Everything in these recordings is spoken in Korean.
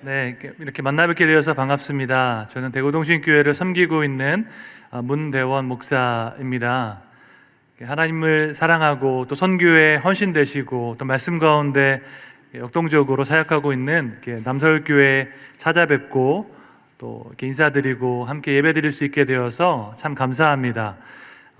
네, 이렇게 만나뵙게 되어서 반갑습니다. 저는 대구동신교회를 섬기고 있는 문대원 목사입니다. 하나님을 사랑하고 또 선교에 헌신되시고 또 말씀 가운데 역동적으로 사역하고 있는 남서울교회 찾아뵙고 또 이렇게 인사드리고 함께 예배드릴 수 있게 되어서 참 감사합니다.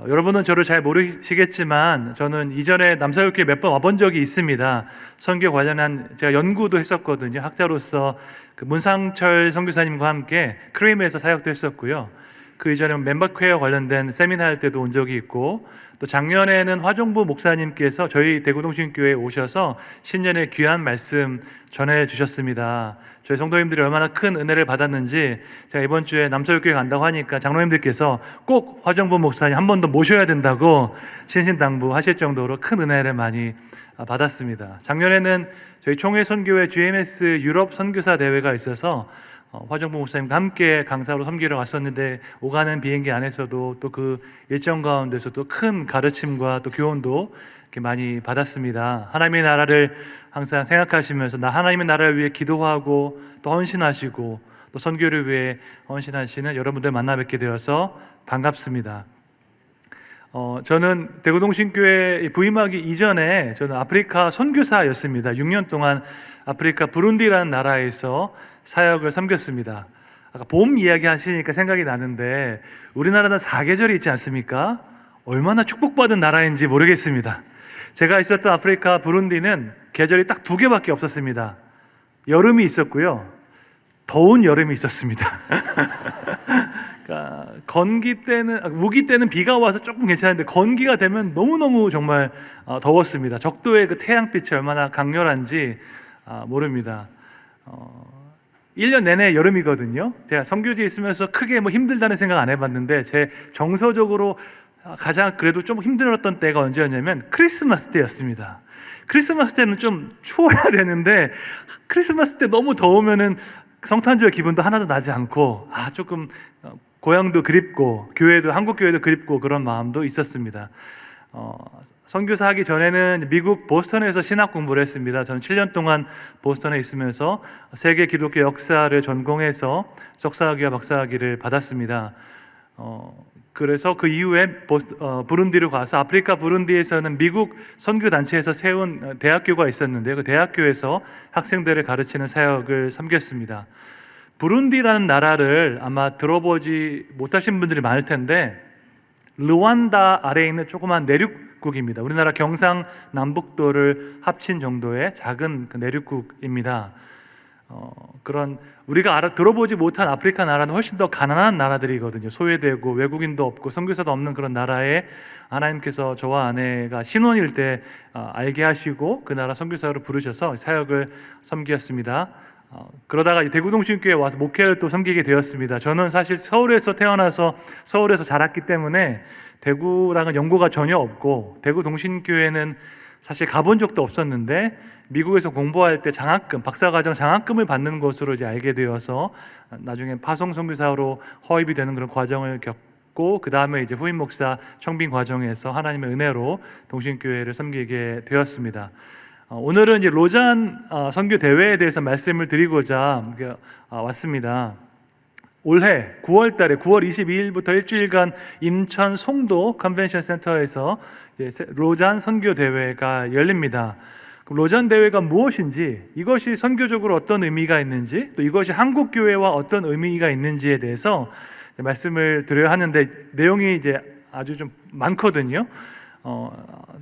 여러분은 저를 잘 모르시겠지만 저는 이전에 남서울교회 몇 번 와본 적이 있습니다. 선교 관련한 제가 연구도 했었거든요. 학자로서 그 문상철 선교사님과 함께 크림에서 사역도 했었고요. 그 이전에 멤버퀘어 관련된 세미나 할 때도 온 적이 있고, 또 작년에는 화종부 목사님께서 저희 대구동신교회에 오셔서 신년에 귀한 말씀 전해주셨습니다. 저희 성도님들이 얼마나 큰 은혜를 받았는지 제가 이번 주에 남서울교회 간다고 하니까 장로님들께서 꼭 화종부 목사님 한 번 더 모셔야 된다고 신신당부하실 정도로 큰 은혜를 많이 받았습니다. 작년에는 저희 총회 선교회 GMS 유럽 선교사 대회가 있어서 화종부 목사님과 함께 강사로 섬기러 왔었는데, 오가는 비행기 안에서도 또 그 일정 가운데서도 큰 가르침과 또 교훈도 이렇게 많이 받았습니다. 하나님의 나라를 항상 생각하시면서 하나님의 나라를 위해 기도하고 또 헌신하시고 또 선교를 위해 헌신하시는 여러분들 만나 뵙게 되어서 반갑습니다. 저는 대구동신교회 부임하기 이전에 저는 아프리카 선교사였습니다. 6년 동안 아프리카 부룬디라는 나라에서 사역을 섬겼습니다. 아까 봄 이야기 하시니까 생각이 나는데, 우리나라는 사계절이 있지 않습니까? 얼마나 축복받은 나라인지 모르겠습니다. 제가 있었던 아프리카 부룬디는 계절이 딱 2개밖에 없었습니다. 여름이 있었고요, 더운 여름이 있었습니다. 그러니까 우기 때는 비가 와서 조금 괜찮은데 건기가 되면 너무너무 정말 더웠습니다. 적도의 그 태양빛이 얼마나 강렬한지 모릅니다. 1년 내내 여름이거든요. 제가 선교지에 있으면서 크게 힘들다는 생각 안 해봤는데, 제 정서적으로 가장 그래도 좀 힘들었던 때가 언제였냐면 크리스마스 때였습니다. 크리스마스 때는 좀 추워야 되는데, 크리스마스 때 너무 더우면은 성탄절 기분도 하나도 나지 않고 조금 고향도 그립고 교회도, 한국 교회도 그립고 그런 마음도 있었습니다. 선교사 하기 전에는 미국 보스턴에서 신학 공부를 했습니다. 저는 7년 동안 보스턴에 있으면서 세계 기독교 역사를 전공해서 석사학위와 박사학위를 받았습니다. 그래서 그 이후에 부룬디로 가서, 아프리카 부룬디에서는 미국 선교단체에서 세운 대학교가 있었는데 그 대학교에서 학생들을 가르치는 사역을 섬겼습니다. 부룬디라는 나라를 아마 들어보지 못하신 분들이 많을 텐데, 르완다 아래에 있는 조그만 내륙국입니다. 우리나라 경상남북도를 합친 정도의 작은 그 내륙국입니다. 그런 우리가 들어보지 못한 아프리카 나라는 훨씬 더 가난한 나라들이거든요. 소외되고 외국인도 없고 선교사도 없는 그런 나라에 하나님께서 저와 아내가 신혼일 때 알게 하시고 그 나라 선교사로 부르셔서 사역을 섬겼습니다. 그러다가 대구동신교회에 와서 목회를 또 섬기게 되었습니다. 저는 사실 서울에서 태어나서 서울에서 자랐기 때문에 대구랑은 연고가 전혀 없고, 대구동신교회는 사실 가본 적도 없었는데 미국에서 공부할 때 박사과정 장학금을 받는 것으로 이제 알게 되어서 나중에 파송 선교사로 허입이 되는 그런 과정을 겪고, 그 다음에 이제 후임 목사 청빙 과정에서 하나님의 은혜로 동신교회를 섬기게 되었습니다. 오늘은 이제 로잔 선교 대회에 대해서 말씀을 드리고자 왔습니다. 올해 9월 달에 9월 22일부터 일주일간 인천 송도 컨벤션 센터에서 로잔 선교 대회가 열립니다. 로잔 대회가 무엇인지, 이것이 선교적으로 어떤 의미가 있는지, 또 이것이 한국 교회와 어떤 의미가 있는지에 대해서 말씀을 드려야 하는데, 내용이 이제 아주 좀 많거든요.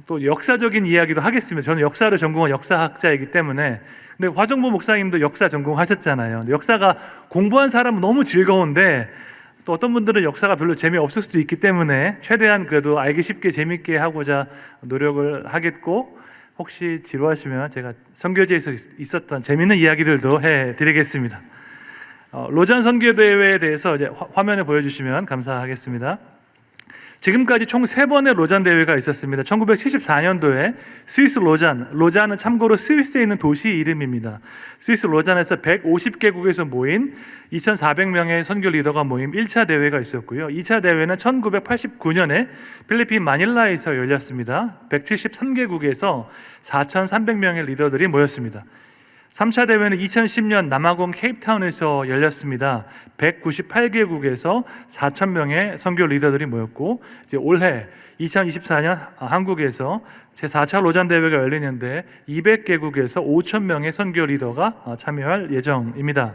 또 역사적인 이야기도 하겠습니다. 저는 역사를 전공한 역사학자이기 때문에. 근데 화종부 목사님도 역사 전공하셨잖아요. 역사가 공부한 사람은 너무 즐거운데, 또 어떤 분들은 역사가 별로 재미없을 수도 있기 때문에 최대한 그래도 알기 쉽게 재밌게 하고자 노력을 하겠고, 혹시 지루하시면 제가 선교지에서 있었던 재밌는 이야기들도 해드리겠습니다. 로잔 선교대회에 대해서 이제 화면에 보여주시면 감사하겠습니다. 지금까지 총 3번의 로잔 대회가 있었습니다. 1974년도에 스위스 로잔은 참고로 스위스에 있는 도시 이름입니다. 스위스 로잔에서 150개국에서 모인 2,400명의 선교 리더가 모임 1차 대회가 있었고요. 2차 대회는 1989년에 필리핀 마닐라에서 열렸습니다. 173개국에서 4,300명의 리더들이 모였습니다. 3차 대회는 2010년 남아공 케이프타운에서 열렸습니다. 198개국에서 4,000명의 선교 리더들이 모였고, 이제 올해 2024년 한국에서 제4차 로잔 대회가 열리는데 200개국에서 5,000명의 선교 리더가 참여할 예정입니다.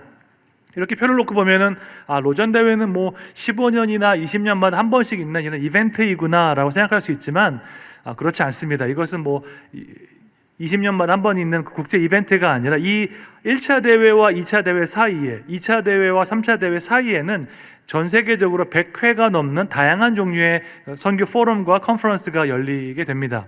이렇게 표를 놓고 보면은 로잔 대회는 뭐 15년이나 20년마다 한 번씩 있는 이런 이벤트이구나라고 생각할 수 있지만 그렇지 않습니다. 이것은 뭐 20년마다 한 번 있는 국제 이벤트가 아니라 이 1차 대회와 2차 대회 사이에, 2차 대회와 3차 대회 사이에는 전 세계적으로 100회가 넘는 다양한 종류의 선교 포럼과 컨퍼런스가 열리게 됩니다.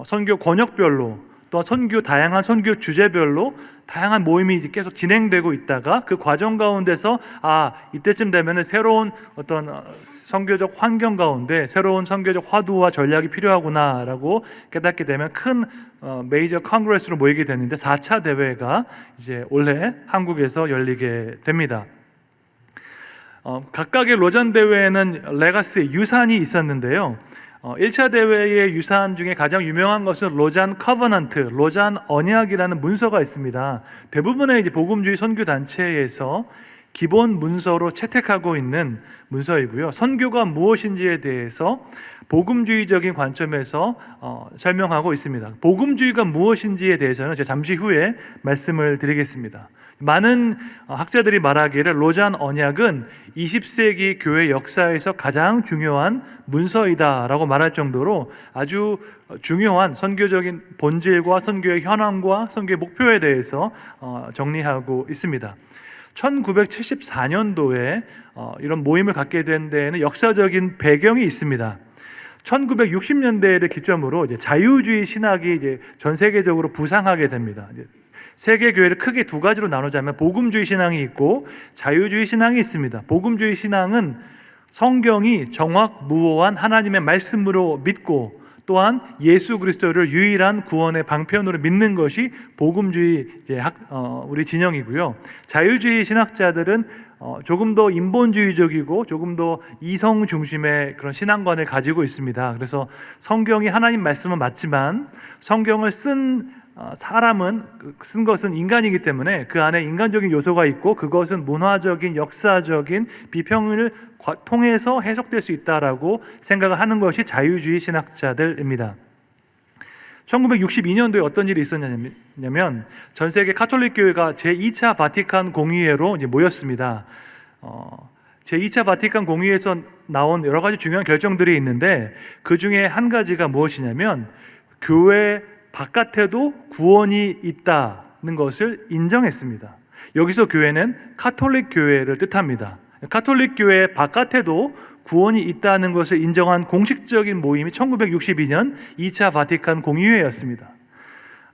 선교 권역별로 또 다양한 선교 주제별로 다양한 모임이 계속 진행되고 있다가 그 과정 가운데서 이때쯤 되면은 새로운 어떤 선교적 환경 가운데 새로운 선교적 화두와 전략이 필요하구나라고 깨닫게 되면 큰 메이저 컨그레스로 모이게 되는데 4차 대회가 이제 올해 한국에서 열리게 됩니다. 각각의 로잔 대회에는 레가시 유산이 있었는데요. 1차 대회의 유산 중에 가장 유명한 것은 로잔 커버넌트, 로잔 언약이라는 문서가 있습니다. 대부분의 이제 복음주의 선교 단체에서 기본 문서로 채택하고 있는 문서이고요. 선교가 무엇인지에 대해서 복음주의적인 관점에서 설명하고 있습니다. 복음주의가 무엇인지에 대해서는 제가 잠시 후에 말씀을 드리겠습니다. 많은 학자들이 말하기를 로잔 언약은 20세기 교회 역사에서 가장 중요한 문서이다라고 말할 정도로 아주 중요한 선교적인 본질과 선교의 현황과 선교의 목표에 대해서 정리하고 있습니다. 1974년도에 이런 모임을 갖게 된 데에는 역사적인 배경이 있습니다. 1960년대를 기점으로 이제 자유주의 신학이 이제 전 세계적으로 부상하게 됩니다. 세계 교회를 크게 두 가지로 나누자면 복음주의 신앙이 있고 자유주의 신앙이 있습니다. 복음주의 신앙은 성경이 정확무오한 하나님의 말씀으로 믿고 또한 예수 그리스도를 유일한 구원의 방편으로 믿는 것이 복음주의 우리 진영이고요. 자유주의 신학자들은 조금 더 인본주의적이고 조금 더 이성 중심의 그런 신앙관을 가지고 있습니다. 그래서 성경이 하나님 말씀은 맞지만 성경을 사람은 쓴 것은 인간이기 때문에 그 안에 인간적인 요소가 있고 그것은 문화적인 역사적인 비평을 통해서 해석될 수 있다라고 생각을 하는 것이 자유주의 신학자들입니다. 1962년도에 어떤 일이 있었냐면 전 세계 카톨릭 교회가 제2차 바티칸 공의회로 이제 모였습니다. 제2차 바티칸 공의회에서 나온 여러 가지 중요한 결정들이 있는데 그 중에 한 가지가 무엇이냐면 교회 바깥에도 구원이 있다는 것을 인정했습니다. 여기서 교회는 카톨릭 교회를 뜻합니다. 카톨릭 교회 바깥에도 구원이 있다는 것을 인정한 공식적인 모임이 1962년 2차 바티칸 공의회였습니다.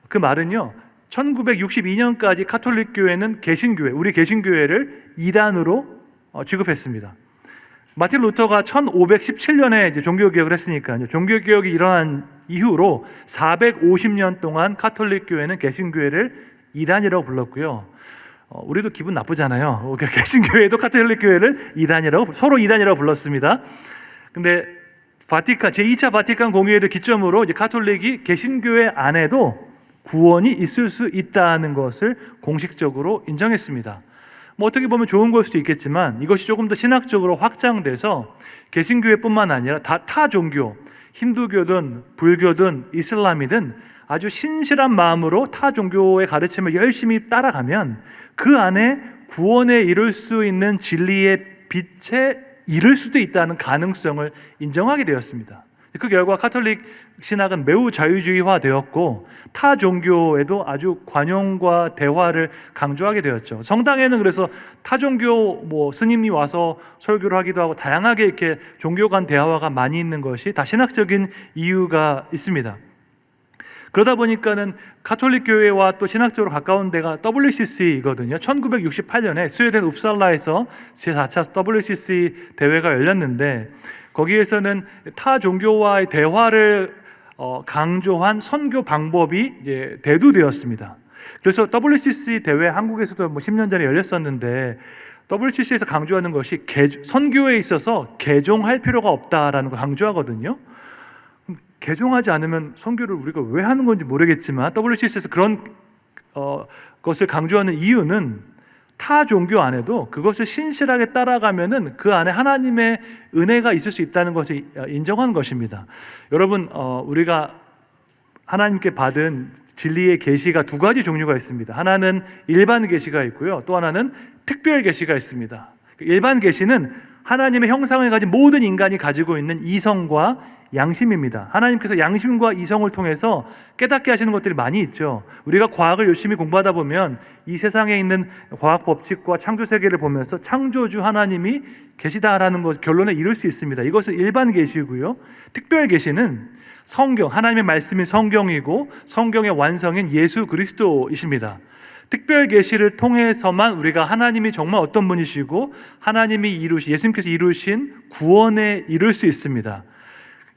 그 말은요, 1962년까지 카톨릭 교회는 개신교회, 우리 개신교회를 이단으로 취급했습니다. 마틴 루터가 1517년에 이제 종교개혁을 했으니까요. 종교개혁이 일어난 이후로 450년 동안 카톨릭 교회는 개신교회를 이단이라고 불렀고요. 우리도 기분 나쁘잖아요. 개신교회도 카톨릭 교회를 서로 이단이라고 불렀습니다. 근데 제2차 바티칸 공의회를 기점으로 이제 카톨릭이 개신교회 안에도 구원이 있을 수 있다는 것을 공식적으로 인정했습니다. 어떻게 보면 좋은 걸 수도 있겠지만 이것이 조금 더 신학적으로 확장돼서 개신교회뿐만 아니라 타 종교, 힌두교든 불교든 이슬람이든 아주 신실한 마음으로 타 종교의 가르침을 열심히 따라가면 그 안에 구원에 이룰 수 있는 진리의 빛에 이를 수도 있다는 가능성을 인정하게 되었습니다. 그 결과 카톨릭 신학은 매우 자유주의화 되었고 타 종교에도 아주 관용과 대화를 강조하게 되었죠. 성당에는 그래서 타 종교 스님이 와서 설교를 하기도 하고 다양하게 이렇게 종교 간 대화가 많이 있는 것이 다 신학적인 이유가 있습니다. 그러다 보니까는 카톨릭 교회와 또 신학적으로 가까운 데가 WCC이거든요. 1968년에 스웨덴 웁살라에서 제4차 WCC 대회가 열렸는데 거기에서는 타 종교와의 대화를 강조한 선교 방법이 이제 대두되었습니다. 그래서 WCC 대회 한국에서도 10년 전에 열렸었는데 WCC에서 강조하는 것이 선교에 있어서 개종할 필요가 없다라는 걸 강조하거든요. 개종하지 않으면 선교를 우리가 왜 하는 건지 모르겠지만 WCC에서 그런 것을 강조하는 이유는 타 종교 안에도 그것을 신실하게 따라가면은 그 안에 하나님의 은혜가 있을 수 있다는 것을 인정한 것입니다. 여러분, 우리가 하나님께 받은 진리의 계시가 두 가지 종류가 있습니다. 하나는 일반 계시가 있고요, 또 하나는 특별 계시가 있습니다. 일반 계시는 하나님의 형상을 가진 모든 인간이 가지고 있는 이성과 양심입니다. 하나님께서 양심과 이성을 통해서 깨닫게 하시는 것들이 많이 있죠. 우리가 과학을 열심히 공부하다 보면 이 세상에 있는 과학 법칙과 창조 세계를 보면서 창조주 하나님이 계시다라는 것 결론에 이룰 수 있습니다. 이것은 일반 계시고요. 특별 계시는 성경, 하나님의 말씀인 성경이고 성경의 완성인 예수 그리스도이십니다. 특별 계시를 통해서만 우리가 하나님이 정말 어떤 분이시고 하나님이 예수님께서 이루신 구원에 이룰 수 있습니다.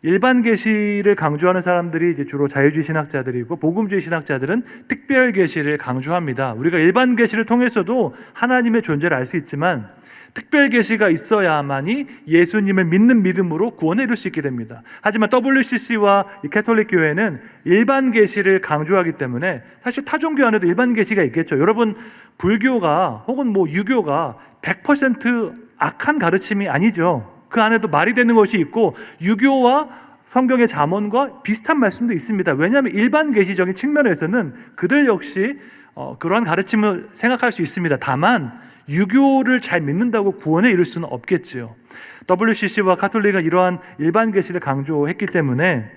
일반 계시를 강조하는 사람들이 이제 주로 자유주의 신학자들이고, 복음주의 신학자들은 특별 계시를 강조합니다. 우리가 일반 계시를 통해서도 하나님의 존재를 알 수 있지만 특별 계시가 있어야만이 예수님을 믿는 믿음으로 구원에 이룰 수 있게 됩니다. 하지만 WCC와 캐톨릭 교회는 일반 계시를 강조하기 때문에 사실 타 종교 안에도 일반 계시가 있겠죠. 여러분, 불교가 혹은 유교가 100% 악한 가르침이 아니죠. 그 안에도 말이 되는 것이 있고 유교와 성경의 잠언과 비슷한 말씀도 있습니다. 왜냐하면 일반 계시적인 측면에서는 그들 역시 그러한 가르침을 생각할 수 있습니다. 다만 유교를 잘 믿는다고 구원에 이룰 수는 없겠지요. WCC와 카톨릭은 이러한 일반 계시를 강조했기 때문에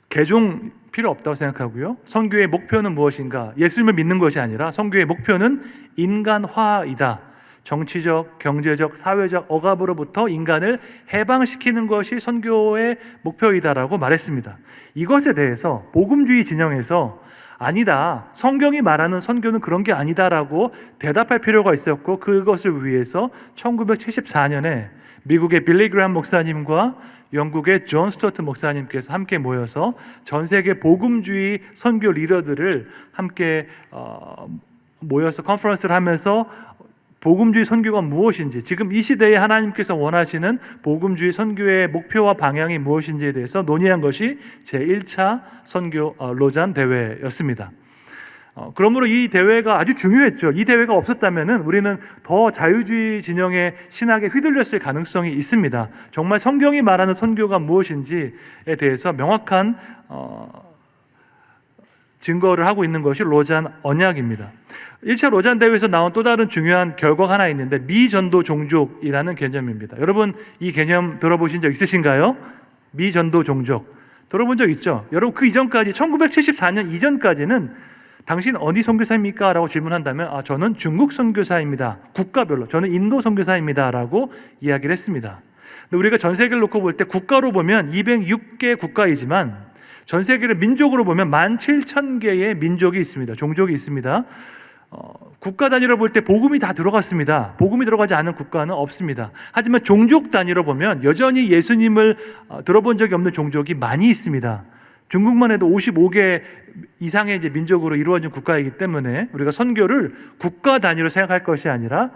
개종 필요 없다고 생각하고요. 선교의 목표는 무엇인가? 예수님을 믿는 것이 아니라 선교의 목표는 인간화이다. 정치적, 경제적, 사회적 억압으로부터 인간을 해방시키는 것이 선교의 목표이다라고 말했습니다. 이것에 대해서 복음주의 진영에서 아니다, 성경이 말하는 선교는 그런 게 아니다라고 대답할 필요가 있었고, 그것을 위해서 1974년에 미국의 빌리 그레이엄 목사님과 영국의 존 스토트 목사님께서 함께 모여서 전 세계 복음주의 선교 리더들을 함께 모여서 컨퍼런스를 하면서 복음주의 선교가 무엇인지, 지금 이 시대에 하나님께서 원하시는 복음주의 선교의 목표와 방향이 무엇인지에 대해서 논의한 것이 제1차 선교 로잔 대회였습니다. 그러므로 이 대회가 아주 중요했죠. 이 대회가 없었다면 우리는 더 자유주의 진영의 신학에 휘둘렸을 가능성이 있습니다. 정말 성경이 말하는 선교가 무엇인지에 대해서 명확한 증거를 하고 있는 것이 로잔 언약입니다. 1차 로잔 대회에서 나온 또 다른 중요한 결과가 하나 있는데 미전도 종족이라는 개념입니다. 여러분, 이 개념 들어보신 적 있으신가요? 미전도 종족 들어본 적 있죠? 여러분, 그 이전까지 1974년 이전까지는 당신 어디 선교사입니까? 라고 질문한다면 저는 중국 선교사입니다. 국가별로 저는 인도 선교사입니다 라고 이야기를 했습니다. 근데 우리가 전 세계를 놓고 볼 때 국가로 보면 206개 국가이지만 전 세계를 민족으로 보면 17,000개의 민족이 있습니다. 종족이 있습니다. 국가 단위로 볼 때 복음이 다 들어갔습니다. 복음이 들어가지 않은 국가는 없습니다. 하지만 종족 단위로 보면 여전히 예수님을 들어본 적이 없는 종족이 많이 있습니다. 중국만 해도 55개 이상의 이제 민족으로 이루어진 국가이기 때문에 우리가 선교를 국가 단위로 생각할 것이 아니라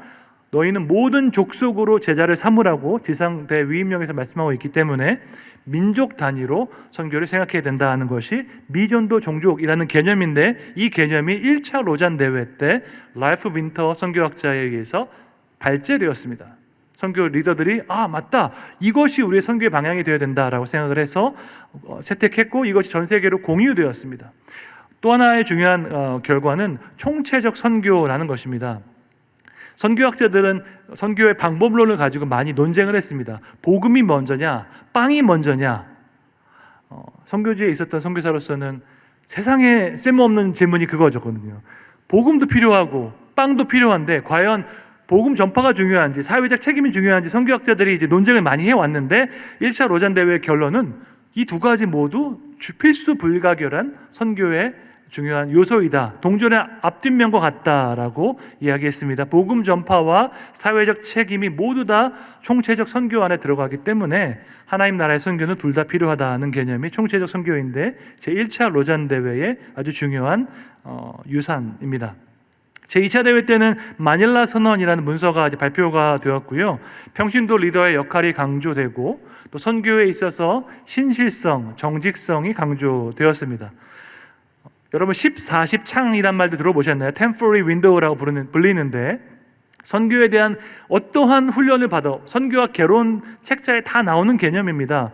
너희는 모든 족속으로 제자를 삼으라고 지상 대위임령에서 말씀하고 있기 때문에 민족 단위로 선교를 생각해야 된다는 것이 미전도 종족이라는 개념인데, 이 개념이 1차 로잔 대회 때 라이프 윈터 선교학자에 의해서 발제되었습니다. 선교 리더들이 맞다, 이것이 우리의 선교의 방향이 되어야 된다라고 생각을 해서 채택했고, 이것이 전 세계로 공유되었습니다. 또 하나의 중요한 결과는 총체적 선교라는 것입니다. 선교학자들은 선교의 방법론을 가지고 많이 논쟁을 했습니다. 복음이 먼저냐, 빵이 먼저냐. 선교지에 있었던 선교사로서는 세상에 쓸모없는 질문이 그거였거든요. 복음도 필요하고 빵도 필요한데 과연 복음 전파가 중요한지 사회적 책임이 중요한지 선교학자들이 이제 논쟁을 많이 해왔는데, 1차 로잔 대회의 결론은 이 두 가지 모두 필수 불가결한 선교의 중요한 요소이다. 동전의 앞뒷면과 같다라고 이야기했습니다. 복음 전파와 사회적 책임이 모두 다 총체적 선교 안에 들어가기 때문에 하나님 나라의 선교는 둘 다 필요하다는 개념이 총체적 선교인데 제1차 로잔 대회의 아주 중요한 유산입니다. 제2차 대회 때는 마닐라 선언이라는 문서가 이제 발표가 되었고요. 평신도 리더의 역할이 강조되고 또 선교에 있어서 신실성, 정직성이 강조되었습니다. 여러분 10-40 창이란 말도 들어보셨나요? Temporary window라고 불리는데 선교에 대한 어떠한 훈련을 받아 선교와 개론 책자에 다 나오는 개념입니다.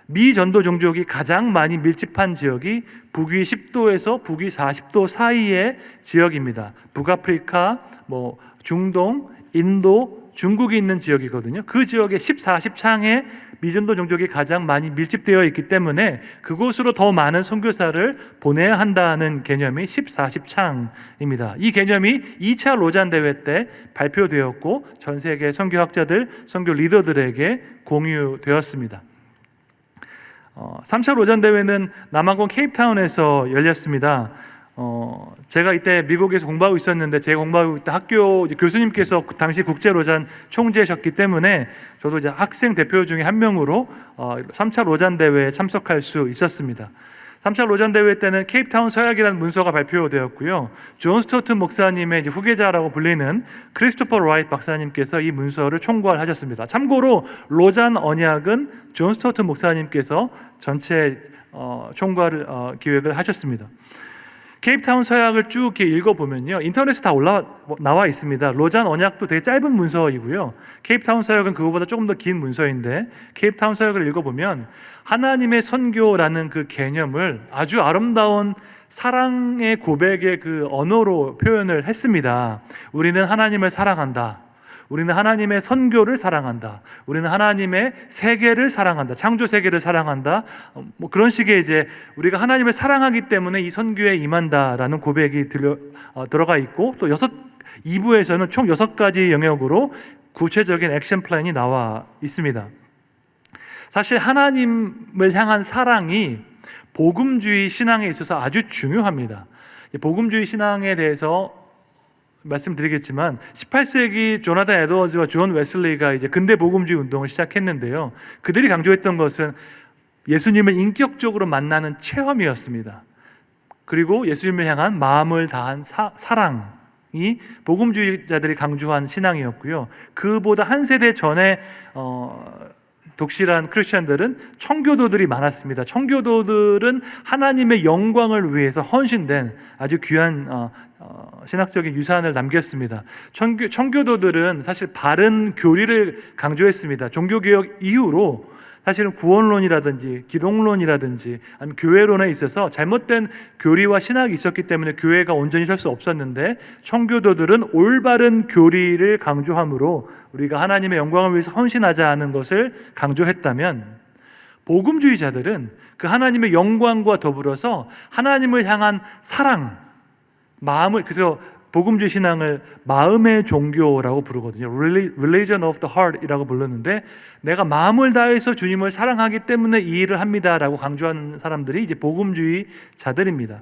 미 전도 종족이 가장 많이 밀집한 지역이 북위 10도에서 북위 40도 사이의 지역입니다. 북아프리카, 중동, 인도, 중국이 있는 지역이거든요. 그 지역에 10-40 창의 미전도 종족이 가장 많이 밀집되어 있기 때문에 그곳으로 더 많은 선교사를 보내야 한다는 개념이 10-40 창입니다. 이 개념이 2차 로잔 대회 때 발표되었고 전 세계 선교학자들, 선교 리더들에게 공유되었습니다. 3차 로잔 대회는 남아공 케이프타운에서 열렸습니다. 제가 이때 미국에서 공부하고 있었는데 제가 공부하고 있던 학교 교수님께서 당시 국제 로잔 총재셨기 때문에 저도 이제 학생 대표 중에 한 명으로 3차 로잔 대회에 참석할 수 있었습니다. 3차 로잔 대회 때는 케이프타운 서약이라는 문서가 발표되었고요. 존 스토트 목사님의 후계자라고 불리는 크리스토퍼 라이트 박사님께서 이 문서를 총괄하셨습니다. 참고로 로잔 언약은 존 스토트 목사님께서 전체 총괄을 기획을 하셨습니다. 케이프타운 서약을 쭉 이렇게 읽어보면요, 인터넷에 다 나와 있습니다. 로잔 언약도 되게 짧은 문서이고요, 케이프타운 서약은 그거보다 조금 더 긴 문서인데 케이프타운 서약을 읽어보면 하나님의 선교라는 그 개념을 아주 아름다운 사랑의 고백의 그 언어로 표현을 했습니다. 우리는 하나님을 사랑한다. 우리는 하나님의 선교를 사랑한다. 우리는 하나님의 세계를 사랑한다. 창조 세계를 사랑한다. 그런 식의 이제 우리가 하나님을 사랑하기 때문에 이 선교에 임한다라는 고백이 들어가 있고, 또 2부에서는 총 6가지 영역으로 구체적인 액션 플랜이 나와 있습니다. 사실 하나님을 향한 사랑이 복음주의 신앙에 있어서 아주 중요합니다. 복음주의 신앙에 대해서 말씀드리겠지만 18세기 조나단 에드워즈와 존 웨슬리가 이제 근대 복음주의 운동을 시작했는데요. 그들이 강조했던 것은 예수님을 인격적으로 만나는 체험이었습니다. 그리고 예수님을 향한 마음을 다한 사랑이 복음주의자들이 강조한 신앙이었고요. 그보다 한 세대 전에 독실한 크리스천들은 청교도들이 많았습니다. 청교도들은 하나님의 영광을 위해서 헌신된 아주 귀한 신학적인 유산을 남겼습니다. 청교도들은 사실 바른 교리를 강조했습니다. 종교개혁 이후로 사실은 구원론이라든지 기독론이라든지 아니면 교회론에 있어서 잘못된 교리와 신학이 있었기 때문에 교회가 온전히 설 수 없었는데, 청교도들은 올바른 교리를 강조함으로 우리가 하나님의 영광을 위해서 헌신하자 하는 것을 강조했다면, 복음주의자들은 그 하나님의 영광과 더불어서 하나님을 향한 사랑, 마음을, 그래서 복음주의 신앙을 마음의 종교라고 부르거든요. Religion of the heart 이라고 부르는데, 내가 마음을 다해서 주님을 사랑하기 때문에 이 일을 합니다 라고 강조하는 사람들이 이제 복음주의자들입니다.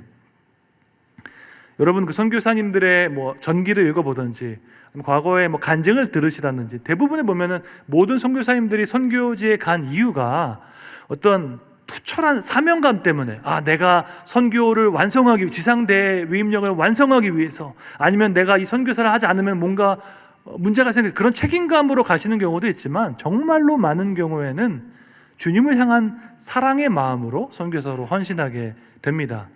여러분, 그 선교사님들의 전기를 읽어보든지 과거에 간증을 들으시다든지, 대부분에 보면은 모든 선교사님들이 선교지에 간 이유가 어떤 투철한 사명감 때문에, 내가 선교를 완성하기, 지상대 위임령을 완성하기 위해서, 아니면 내가 이 선교사를 하지 않으면 뭔가 문제가 생길, 그런 책임감으로 가시는 경우도 있지만, 정말로 많은 경우에는 주님을 향한 사랑의 마음으로 선교사로 헌신하게 됩니다.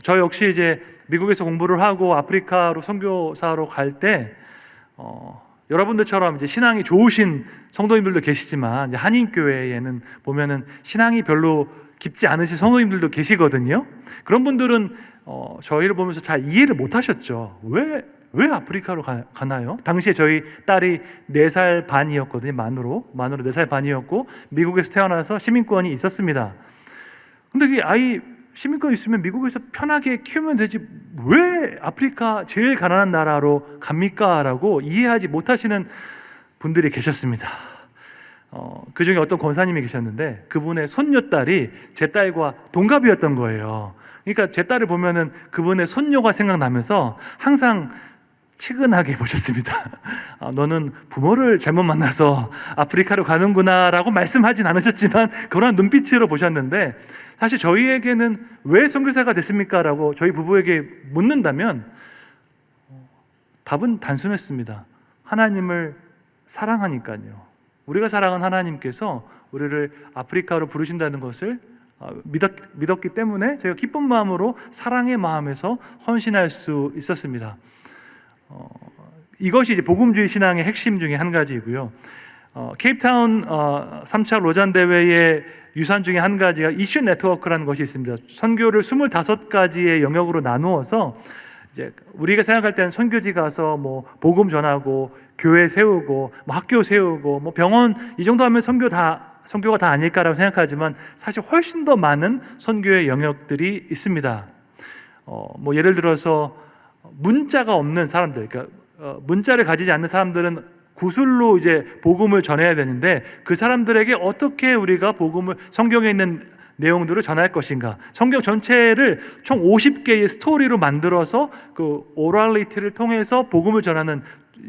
저 역시 이제 미국에서 공부를 하고 아프리카로 선교사로 갈 때 여러분들처럼 이제 신앙이 좋으신 성도님들도 계시지만, 한인교회에는 보면은 신앙이 별로 깊지 않으신 성도님들도 계시거든요. 그런 분들은 저희를 보면서 잘 이해를 못 하셨죠. 왜 아프리카로 가나요? 당시에 저희 딸이 4살 반이었거든요. 만으로 4살 반이었고, 미국에서 태어나서 시민권이 있었습니다. 근데 이 아이 시민권 있으면 미국에서 편하게 키우면 되지, 왜 아프리카 제일 가난한 나라로 갑니까? 라고 이해하지 못하시는 분들이 계셨습니다. 그 중에 어떤 권사님이 계셨는데, 그분의 손녀딸이 제 딸과 동갑이었던 거예요. 그러니까 제 딸을 보면은 그분의 손녀가 생각나면서 항상 치근하게 보셨습니다. 너는 부모를 잘못 만나서 아프리카로 가는구나 라고 말씀하진 않으셨지만 그런 눈빛으로 보셨는데, 사실 저희에게는 왜 선교사가 됐습니까? 라고 저희 부부에게 묻는다면 답은 단순했습니다. 하나님을 사랑하니까요. 우리가 사랑한 하나님께서 우리를 아프리카로 부르신다는 것을 믿었기 때문에 저희가 기쁜 마음으로 사랑의 마음에서 헌신할 수 있었습니다. 이것이 이제 복음주의 신앙의 핵심 중에 한 가지이고요. 케이프타운 3차 로잔 대회의 유산 중에 한 가지가 이슈 네트워크라는 것이 있습니다. 선교를 25가지의 영역으로 나누어서 이제 우리가 생각할 때는 선교지 가서 뭐 복음 전하고 교회 세우고 뭐 학교 세우고 뭐 병원 이 정도 하면 선교가 다 아닐까라고 생각하지만 사실 훨씬 더 많은 선교의 영역들이 있습니다. 뭐 예를 들어서 문자가 없는 사람들, 그러니까 문자를 가지지 않는 사람들은 구술로 이제 복음을 전해야 되는데 그 사람들에게 어떻게 우리가 복음을 성경에 있는 내용들을 전할 것인가? 성경 전체를 총 50개의 스토리로 만들어서 그 오랄리티를 통해서 복음을 전하는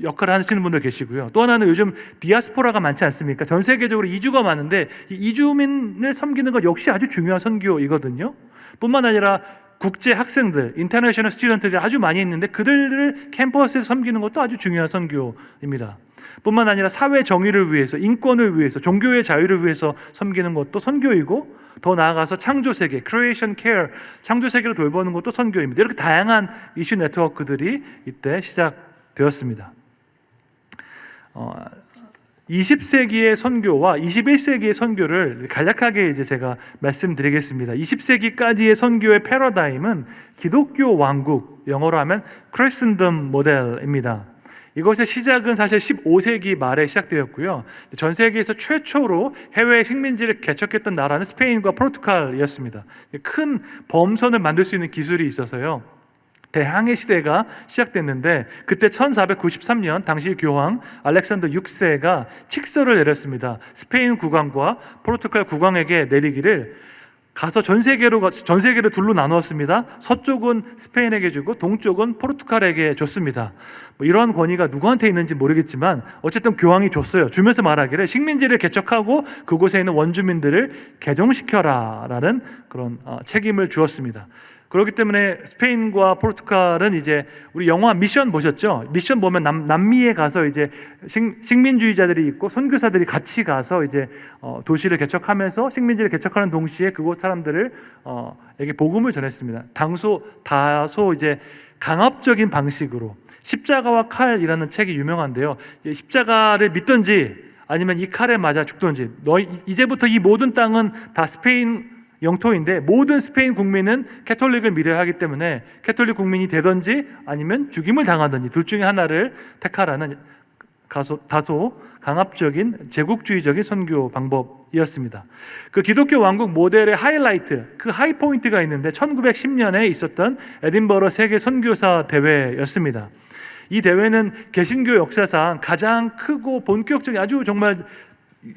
역할을 하시는 분들 계시고요. 또 하나는 요즘 디아스포라가 많지 않습니까? 전 세계적으로 이주가 많은데 이 이주민을 섬기는 것 역시 아주 중요한 선교이거든요. 뿐만 아니라 국제 학생들, 인터내셔널 스튜던트들이 아주 많이 있는데 그들을 캠퍼스에서 섬기는 것도 아주 중요한 선교입니다. 뿐만 아니라 사회 정의를 위해서, 인권을 위해서, 종교의 자유를 위해서 섬기는 것도 선교이고 더 나아가서 창조 세계, creation care, 창조 세계를 돌보는 것도 선교입니다. 이렇게 다양한 이슈 네트워크들이 이때 시작되었습니다. 20세기의 선교와 21세기의 선교를 간략하게 이제 제가 말씀드리겠습니다. 20세기까지의 선교의 패러다임은 기독교 왕국, 영어로 하면 크리스천덤 모델입니다. 이것의 시작은 사실 15세기 말에 시작되었고요. 전 세계에서 최초로 해외 식민지를 개척했던 나라는 스페인과 포르투갈이었습니다. 큰 범선을 만들 수 있는 기술이 있어서요. 대항해 시대가 시작됐는데 그때 1493년 당시 교황 알렉산더 6세가 칙서를 내렸습니다. 스페인 국왕과 포르투갈 국왕에게 내리기를 가서 전 세계를 둘로 나누었습니다. 서쪽은 스페인에게 주고 동쪽은 포르투갈에게 줬습니다. 뭐 이러한 권위가 누구한테 있는지 모르겠지만 어쨌든 교황이 줬어요. 주면서 말하기를 식민지를 개척하고 그곳에 있는 원주민들을 개종시켜라 라는 그런 책임을 주었습니다. 그렇기 때문에 스페인과 포르투갈은 이제 우리 영화 미션 보셨죠? 미션 보면 남미에 가서 이제 식민주의자들이 있고 선교사들이 같이 가서 이제 도시를 개척하면서 식민지를 개척하는 동시에 그곳 사람들에게 복음을 전했습니다. 다소 이제 강압적인 방식으로 십자가와 칼이라는 책이 유명한데요. 십자가를 믿든지 아니면 이 칼에 맞아 죽든지 이제부터 이 모든 땅은 다 스페인 영토인데 모든 스페인 국민은 캐톨릭을 믿어야 하기 때문에 캐톨릭 국민이 되든지 아니면 죽임을 당하든지 둘 중에 하나를 택하라는 다소 강압적인 제국주의적인 선교 방법이었습니다. 그 기독교 왕국 모델의 하이라이트, 그 하이포인트가 있는데 1910년에 있었던 에딘버러 세계 선교사 대회였습니다. 이 대회는 개신교 역사상 가장 크고 본격적인 아주 정말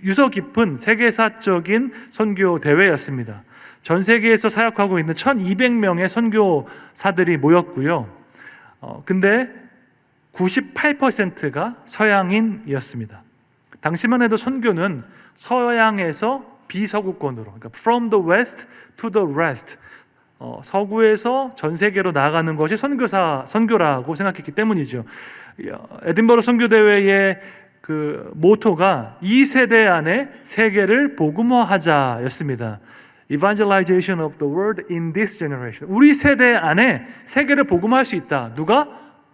유서 깊은 세계사적인 선교 대회였습니다. 전 세계에서 사역하고 있는 1200명의 선교사들이 모였고요. 근데 98%가 서양인이었습니다. 당시만 해도 선교는 서양에서 비서구권으로, 그러니까 from the west to the rest, 서구에서 전 세계로 나아가는 것이 선교라고 생각했기 때문이죠. 에딘버러 선교대회의 그 모토가 이 세대 안에 세계를 복음화하자였습니다. Evangelization of the world in this generation. 우리 세대 안에 세계를 복음화할 수 있다. 누가?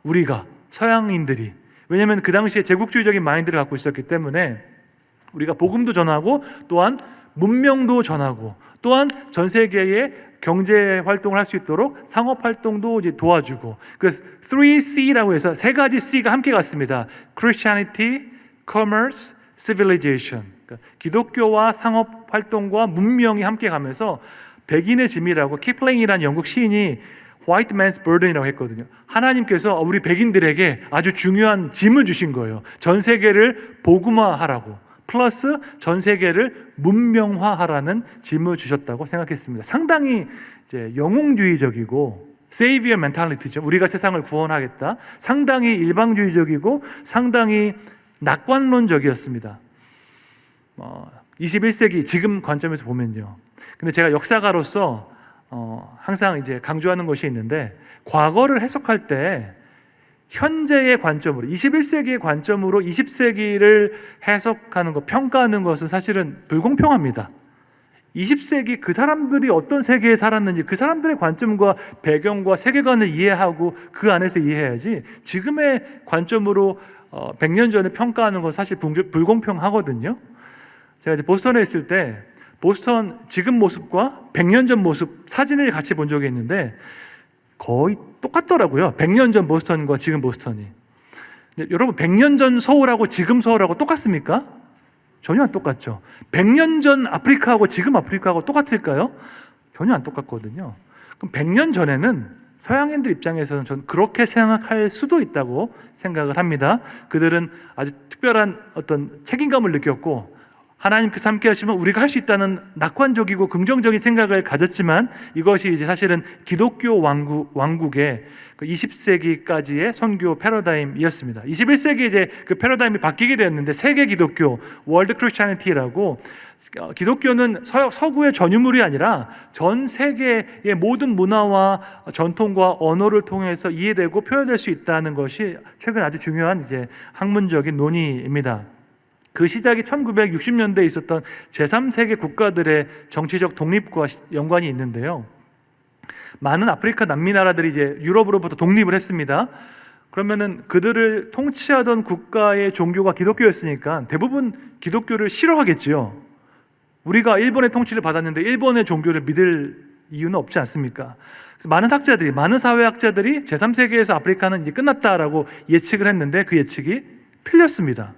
우리가, 서양인들이. 왜냐하면 그 당시에 제국주의적인 마인드를 갖고 있었기 때문에 우리가 복음도 전하고 또한 문명도 전하고 또한 전 세계에 경제 활동을 할 수 있도록 상업 활동도 이제 도와주고, 그래서 3C라고 해서 세 가지 C가 함께 갔습니다. Christianity, Commerce, Civilization. 그러니까 기독교와 상업 활동과 문명이 함께 가면서 백인의 짐이라고 키플링이라는 영국 시인이 White Man's Burden이라고 했거든요. 하나님께서 우리 백인들에게 아주 중요한 짐을 주신 거예요. 전 세계를 복음화하라고. 플러스 전 세계를 문명화하라는 짐을 주셨다고 생각했습니다. 상당히 이제 영웅주의적이고 세이비어 멘탈리티죠. 우리가 세상을 구원하겠다. 상당히 일방주의적이고 상당히 낙관론적이었습니다. 21세기 지금 관점에서 보면요. 근데 제가 역사가로서 항상 이제 강조하는 것이 있는데, 과거를 해석할 때 현재의 관점으로, 21세기의 관점으로 20세기를 해석하는 것, 평가하는 것은 사실은 불공평합니다. 20세기 그 사람들이 어떤 세계에 살았는지 그 사람들의 관점과 배경과 세계관을 이해하고 그 안에서 이해해야지 지금의 관점으로 100년 전에 평가하는 건 사실 불공평하거든요. 제가 이제 보스턴에 있을 때 보스턴 지금 모습과 100년 전 모습 사진을 같이 본 적이 있는데 거의 똑같더라고요. 100년 전 보스턴과 지금 보스턴이. 근데 여러분 100년 전 서울하고 지금 서울하고 똑같습니까? 전혀 안 똑같죠. 100년 전 아프리카하고 지금 아프리카하고 똑같을까요? 전혀 안 똑같거든요. 그럼 100년 전에는 서양인들 입장에서는 저는 그렇게 생각할 수도 있다고 생각을 합니다. 그들은 아주 특별한 어떤 책임감을 느꼈고 하나님께서 함께 하시면 우리가 할 수 있다는 낙관적이고 긍정적인 생각을 가졌지만 이것이 이제 사실은 기독교 왕국의 20세기까지의 선교 패러다임이었습니다. 21세기에 이제 그 패러다임이 바뀌게 되었는데 세계 기독교, 월드 크리스찬리티라고 기독교는 서구의 전유물이 아니라 전 세계의 모든 문화와 전통과 언어를 통해서 이해되고 표현될 수 있다는 것이 최근 아주 중요한 이제 학문적인 논의입니다. 그 시작이 1960년대에 있었던 제3세계 국가들의 정치적 독립과 연관이 있는데요. 많은 아프리카 남미 나라들이 이제 유럽으로부터 독립을 했습니다. 그러면은 그들을 통치하던 국가의 종교가 기독교였으니까 대부분 기독교를 싫어하겠지요. 우리가 일본의 통치를 받았는데 일본의 종교를 믿을 이유는 없지 않습니까? 그래서 많은 학자들이, 많은 사회학자들이 제3세계에서 아프리카는 이제 끝났다라고 예측을 했는데 그 예측이 틀렸습니다.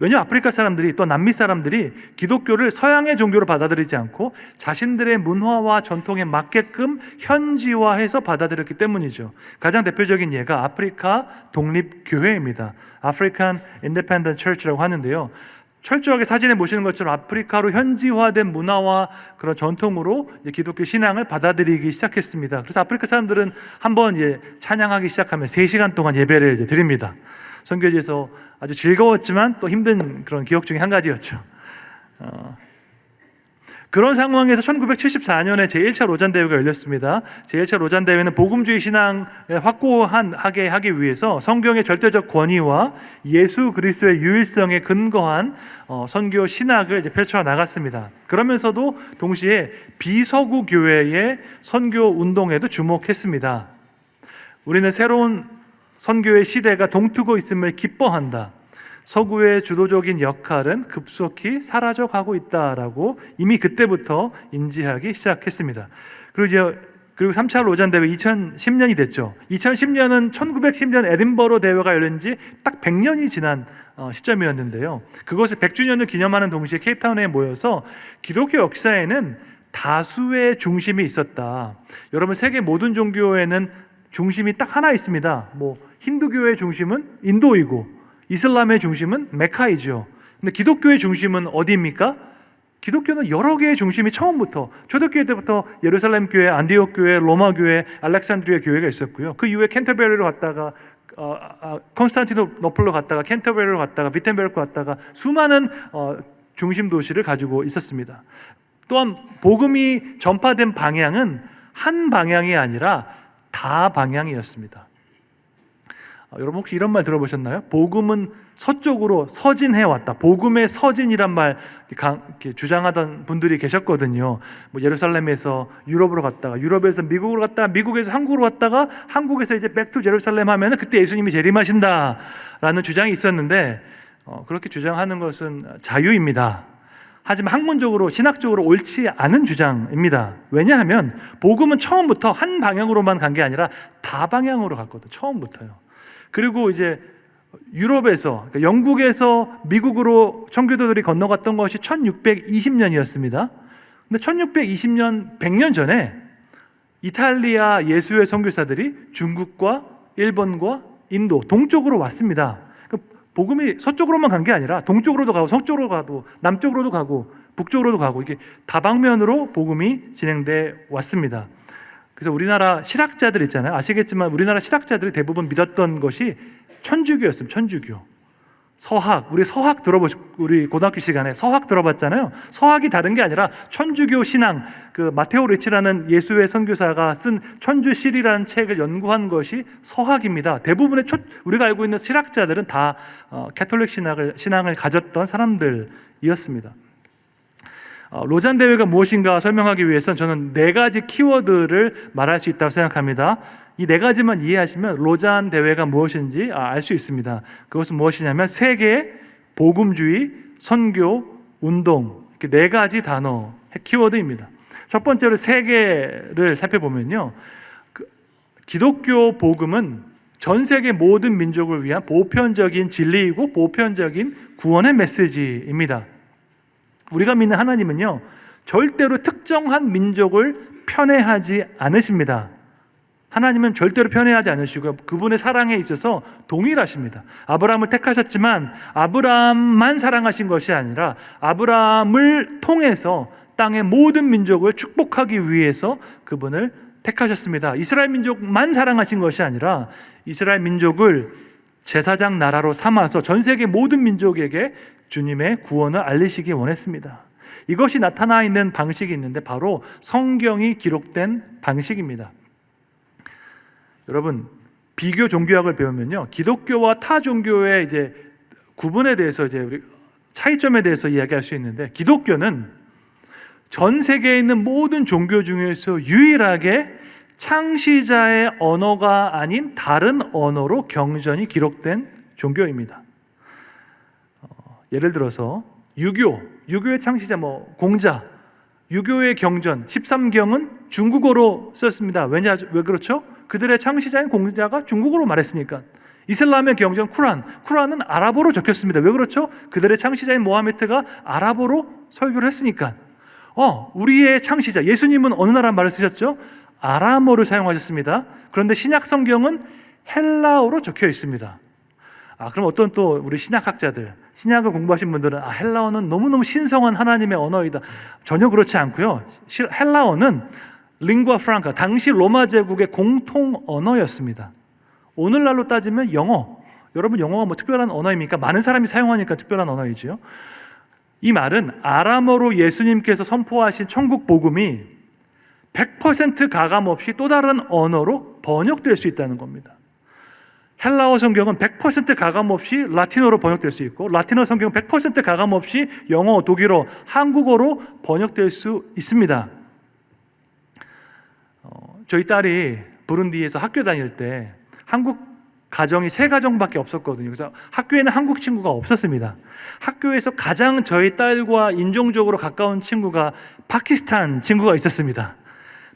왜냐하면 아프리카 사람들이 또 남미 사람들이 기독교를 서양의 종교로 받아들이지 않고 자신들의 문화와 전통에 맞게끔 현지화해서 받아들였기 때문이죠. 가장 대표적인 예가 아프리카 독립교회입니다. African Independent Church라고 하는데요. 철저하게 사진에 보시는 것처럼 아프리카로 현지화된 문화와 그런 전통으로 이제 기독교 신앙을 받아들이기 시작했습니다. 그래서 아프리카 사람들은 한번 이제 찬양하기 시작하면 3시간 동안 예배를 이제 드립니다. 선교지에서 아주 즐거웠지만 또 힘든 그런 기억 중에 한 가지였죠. 그런 상황에서 1974년에 제1차 로잔대회가 열렸습니다. 제1차 로잔대회는 복음주의 신앙을 확고하게 하기 위해서 성경의 절대적 권위와 예수 그리스도의 유일성에 근거한 선교 신학을 이제 펼쳐 나갔습니다. 그러면서도 동시에 비서구 교회의 선교 운동에도 주목했습니다. 우리는 새로운 선교의 시대가 동트고 있음을 기뻐한다. 서구의 주도적인 역할은 급속히 사라져가고 있다라고 이미 그때부터 인지하기 시작했습니다. 그리고 3차 로잔 대회 2010년이 됐죠. 2010년은 1910년 에딘버러 대회가 열린 지 딱 100년이 지난 시점이었는데요. 그것을 100주년을 기념하는 동시에 케이프타운에 모여서 기독교 역사에는 다수의 중심이 있었다. 여러분 세계 모든 종교에는 중심이 딱 하나 있습니다. 힌두교의 중심은 인도이고 이슬람의 중심은 메카이죠. 근데 기독교의 중심은 어디입니까? 기독교는 여러 개의 중심이 처음부터 초대교회 때부터 예루살렘 교회, 안디옥 교회, 로마 교회, 알렉산드리아 교회가 있었고요. 그 이후에 캔터베리로 갔다가 콘스탄티노플로 갔다가 캔터베리로 갔다가 비텐베르크 갔다가 수많은 중심 도시를 가지고 있었습니다. 또한 복음이 전파된 방향은 한 방향이 아니라 다 방향이었습니다. 여러분 혹시 이런 말 들어보셨나요? 복음은 서쪽으로 서진해왔다. 복음의 서진이란 말 주장하던 분들이 계셨거든요. 예루살렘에서 유럽으로 갔다가 유럽에서 미국으로 갔다가 미국에서 한국으로 갔다가 한국에서 이제 백투 제루살렘 하면 그때 예수님이 재림하신다라는 주장이 있었는데 그렇게 주장하는 것은 자유입니다. 하지만 학문적으로 신학적으로 옳지 않은 주장입니다. 왜냐하면 복음은 처음부터 한 방향으로만 간 게 아니라 다방향으로 갔거든요. 처음부터요. 그리고 이제 유럽에서 그러니까 영국에서 미국으로 청교도들이 건너갔던 것이 1620년이었습니다. 근데 1620년 100년 전에 이탈리아 예수의 선교사들이 중국과 일본과 인도 동쪽으로 왔습니다. 복음이 서쪽으로만 간 게 아니라 동쪽으로도 가고 서쪽으로 가고 남쪽으로도 가고 북쪽으로도 가고 이게 다방면으로 복음이 진행돼 왔습니다. 그래서 우리나라 신학자들 있잖아요. 아시겠지만 우리나라 신학자들이 대부분 믿었던 것이 천주교였습니다. 천주교. 서학, 우리 고등학교 시간에 서학 들어봤잖아요. 서학이 다른 게 아니라 천주교 신앙, 그 마테오 리치라는 예수의 선교사가 쓴 천주실이라는 책을 연구한 것이 서학입니다. 대부분의 우리가 알고 있는 신학자들은 다 캐톨릭 신앙을 가졌던 사람들이었습니다. 로잔 대회가 무엇인가 설명하기 위해서는 저는 4가지 키워드를 말할 수 있다고 생각합니다. 이 4가지만 이해하시면 로잔 대회가 무엇인지 알 수 있습니다. 그것은 무엇이냐면 세계, 복음주의, 선교, 운동, 이렇게 4가지 단어, 키워드입니다. 첫 번째로 세계를 살펴보면요, 기독교 복음은 전 세계 모든 민족을 위한 보편적인 진리이고 보편적인 구원의 메시지입니다. 우리가 믿는 하나님은요, 절대로 특정한 민족을 편애하지 않으십니다. 하나님은 절대로 편애하지 않으시고 그분의 사랑에 있어서 동일하십니다. 아브라함을 택하셨지만 아브라함만 사랑하신 것이 아니라 아브라함을 통해서 땅의 모든 민족을 축복하기 위해서 그분을 택하셨습니다. 이스라엘 민족만 사랑하신 것이 아니라 이스라엘 민족을 제사장 나라로 삼아서 전 세계 모든 민족에게 주님의 구원을 알리시기 원했습니다. 이것이 나타나 있는 방식이 있는데 바로 성경이 기록된 방식입니다. 여러분, 비교 종교학을 배우면요, 기독교와 타 종교의 이제 구분에 대해서 우리 차이점에 대해서 이야기할 수 있는데, 기독교는 전 세계에 있는 모든 종교 중에서 유일하게 창시자의 언어가 아닌 다른 언어로 경전이 기록된 종교입니다. 예를 들어서 유교의 창시자 공자, 유교의 경전 13경은 중국어로 썼습니다. 왜 그렇죠? 그들의 창시자인 공자가 중국어로 말했으니까. 이슬람의 경전 쿠란은 아랍어로 적혔습니다. 왜 그렇죠? 그들의 창시자인 모하메트가 아랍어로 설교를 했으니까. 우리의 창시자 예수님은 어느 나라 말을 쓰셨죠? 아람어를 사용하셨습니다. 그런데 신약 성경은 헬라어로 적혀 있습니다. 그럼 어떤 또 우리 신약학자들, 신약을 공부하신 분들은 헬라어는 너무너무 신성한 하나님의 언어이다. 전혀 그렇지 않고요. 헬라어는 링과 프랑카, 당시 로마 제국의 공통 언어였습니다. 오늘날로 따지면 영어. 여러분, 영어가 특별한 언어입니까? 많은 사람이 사용하니까 특별한 언어이죠. 이 말은 아람어로 예수님께서 선포하신 천국 복음이 100% 가감없이 또 다른 언어로 번역될 수 있다는 겁니다. 헬라어 성경은 100% 가감없이 라틴어로 번역될 수 있고, 라틴어 성경은 100% 가감없이 영어, 독일어, 한국어로 번역될 수 있습니다. 저희 딸이 부룬디에서 학교 다닐 때 한국 가정이 3가정밖에 없었거든요. 그래서 학교에는 한국 친구가 없었습니다. 학교에서 가장 저희 딸과 인종적으로 가까운 친구가 파키스탄 친구가 있었습니다.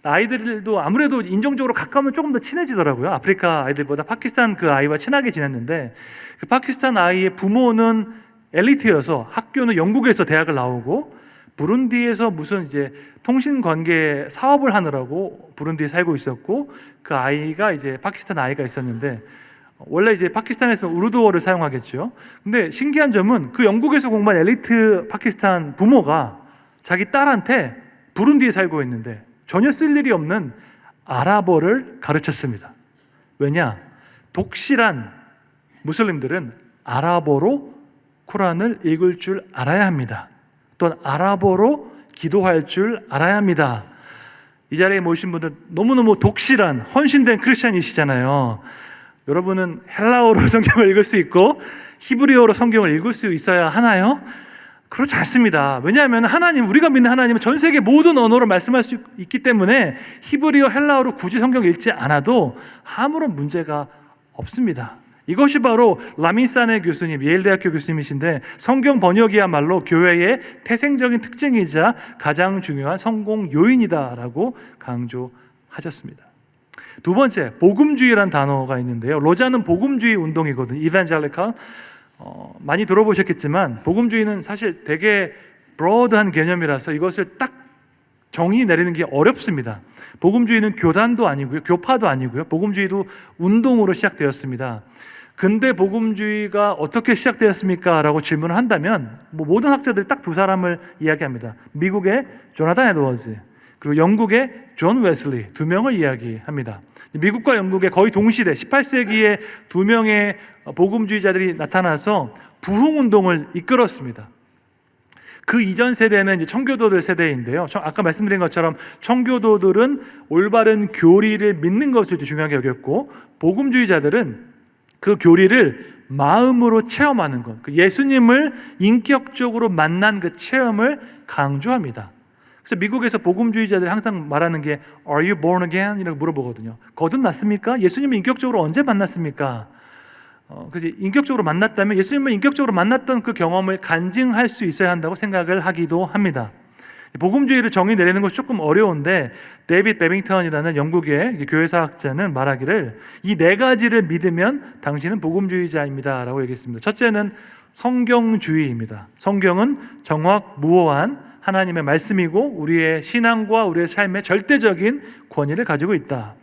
아이들도 아무래도 인종적으로 가까우면 조금 더 친해지더라고요. 아프리카 아이들보다 파키스탄 그 아이와 친하게 지냈는데, 그 파키스탄 아이의 부모는 엘리트여서 학교는 영국에서 대학을 나오고 부룬디에서 무슨 이제 통신관계 사업을 하느라고 부룬디에 살고 있었고, 그 아이가 이제 파키스탄 아이가 있었는데, 원래 이제 파키스탄에서 우르두어를 사용하겠죠. 근데 신기한 점은 그 영국에서 공부한 엘리트 파키스탄 부모가 자기 딸한테 부룬디에 살고 있는데 전혀 쓸 일이 없는 아랍어를 가르쳤습니다. 왜냐? 독실한 무슬림들은 아랍어로 쿠란을 읽을 줄 알아야 합니다. 또는 아랍어로 기도할 줄 알아야 합니다. 이 자리에 모신 분들 너무너무 독실한 헌신된 크리스찬이시잖아요. 여러분은 헬라어로 성경을 읽을 수 있고 히브리어로 성경을 읽을 수 있어야 하나요? 그렇지 않습니다. 왜냐하면 우리가 믿는 하나님은 전 세계 모든 언어로 말씀할 수 있기 때문에 히브리어, 헬라어로 굳이 성경을 읽지 않아도 아무런 문제가 없습니다. 이것이 바로 라민사네 교수님, 예일대학교 교수님이신데, 성경 번역이야말로 교회의 태생적인 특징이자 가장 중요한 성공 요인이다라고 강조하셨습니다. 두 번째, 복음주의라는 단어가 있는데요. 로자는 복음주의 운동이거든요. 이반젤리칼. 많이 들어보셨겠지만 복음주의는 사실 되게 브로드한 개념이라서 이것을 딱 정의 내리는 게 어렵습니다. 복음주의는 교단도 아니고요, 교파도 아니고요, 복음주의도 운동으로 시작되었습니다. 근대 복음주의가 어떻게 시작되었습니까? 라고 질문을 한다면 모든 학자들이 딱 2사람을 이야기합니다. 미국의 조나단 에드워즈, 그리고 영국의 존 웨슬리, 2명을 이야기합니다. 미국과 영국의 거의 동시대 18세기에 2명의 복음주의자들이 나타나서 부흥운동을 이끌었습니다. 그 이전 세대는 이제 청교도들 세대인데요. 아까 말씀드린 것처럼 청교도들은 올바른 교리를 믿는 것을 중요하게 여겼고, 복음주의자들은 그 교리를 마음으로 체험하는 것, 그 예수님을 인격적으로 만난 그 체험을 강조합니다. 그래서 미국에서 복음주의자들이 항상 말하는 게 Are you born again? 이라고 물어보거든요. 거듭났습니까? 예수님을 인격적으로 언제 만났습니까? 그래서 인격적으로 만났다면 예수님을 인격적으로 만났던 그 경험을 간증할 수 있어야 한다고 생각을 하기도 합니다. 복음주의를 정의 내리는 것이 조금 어려운데 데이빗 베빙턴이라는 영국의 교회사학자는 말하기를 이 네 가지를 믿으면 당신은 복음주의자입니다 라고 얘기했습니다. 첫째는 성경주의입니다. 성경은 정확무오한 하나님의 말씀이고 우리의 신앙과 우리의 삶의 절대적인 권위를 가지고 있다.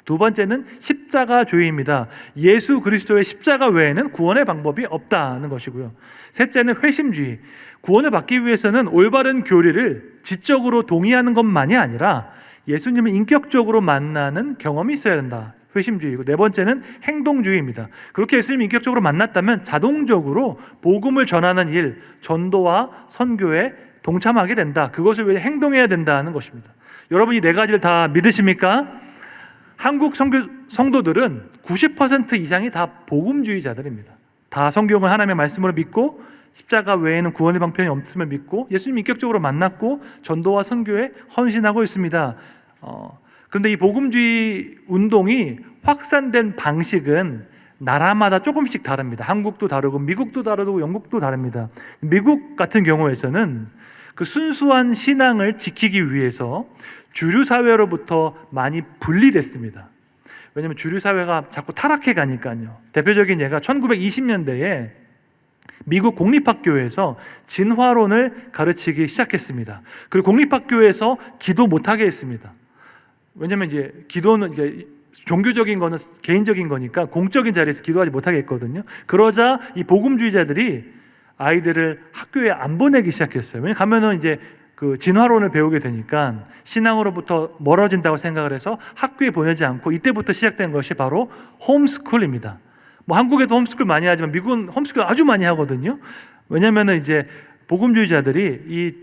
두 번째는 십자가주의입니다. 예수 그리스도의 십자가 외에는 구원의 방법이 없다는 것이고요. 셋째는 회심주의. 구원을 받기 위해서는 올바른 교리를 지적으로 동의하는 것만이 아니라 예수님을 인격적으로 만나는 경험이 있어야 된다. 회심주의고, 네 번째는 행동주의입니다. 그렇게 예수님을 인격적으로 만났다면 자동적으로 복음을 전하는 일, 전도와 선교에 동참하게 된다. 그것을 위해 행동해야 된다는 것입니다. 여러분 이 네 가지를 다 믿으십니까? 한국 성도들은 90% 이상이 다 복음주의자들입니다. 다 성경을 하나님의 말씀으로 믿고 십자가 외에는 구원의 방편이 없음을 믿고 예수님 인격적으로 만났고 전도와 선교에 헌신하고 있습니다. 그런데 이 복음주의 운동이 확산된 방식은 나라마다 조금씩 다릅니다. 한국도 다르고 미국도 다르고 영국도 다릅니다. 미국 같은 경우에서는 그 순수한 신앙을 지키기 위해서 주류 사회로부터 많이 분리됐습니다. 왜냐하면 주류 사회가 자꾸 타락해 가니까요. 대표적인 예가 1920년대에 미국 공립학교에서 진화론을 가르치기 시작했습니다. 그리고 공립학교에서 기도 못하게 했습니다. 왜냐하면 이제 기도는 이제 종교적인 거는 개인적인 거니까 공적인 자리에서 기도하지 못하게 했거든요. 그러자 이 복음주의자들이 아이들을 학교에 안 보내기 시작했어요. 왜냐하면 가면은 이제 그 진화론을 배우게 되니까 신앙으로부터 멀어진다고 생각을 해서 학교에 보내지 않고 이때부터 시작된 것이 바로 홈스쿨입니다. 뭐 한국에도 홈스쿨 많이 하지만 미국은 홈스쿨 아주 많이 하거든요. 왜냐하면 이제 복음주의자들이 이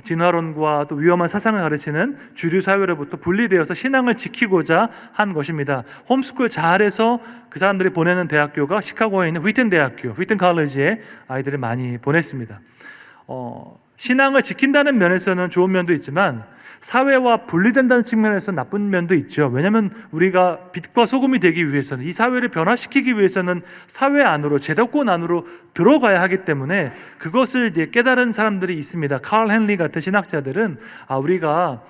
진화론과 또 위험한 사상을 가르치는 주류 사회로부터 분리되어서 신앙을 지키고자 한 것입니다. 홈스쿨 잘해서 그 사람들이 보내는 대학교가 시카고에 있는 휘튼 대학교, 휘튼 칼리지에 아이들을 많이 보냈습니다. 신앙을 지킨다는 면에서는 좋은 면도 있지만 사회와 분리된다는 측면에서 나쁜 면도 있죠. 왜냐하면 우리가 빛과 소금이 되기 위해서는, 이 사회를 변화시키기 위해서는 사회 안으로, 제도권 안으로 들어가야 하기 때문에 그것을 이제 깨달은 사람들이 있습니다. 칼 헨리 같은 신학자들은 우리가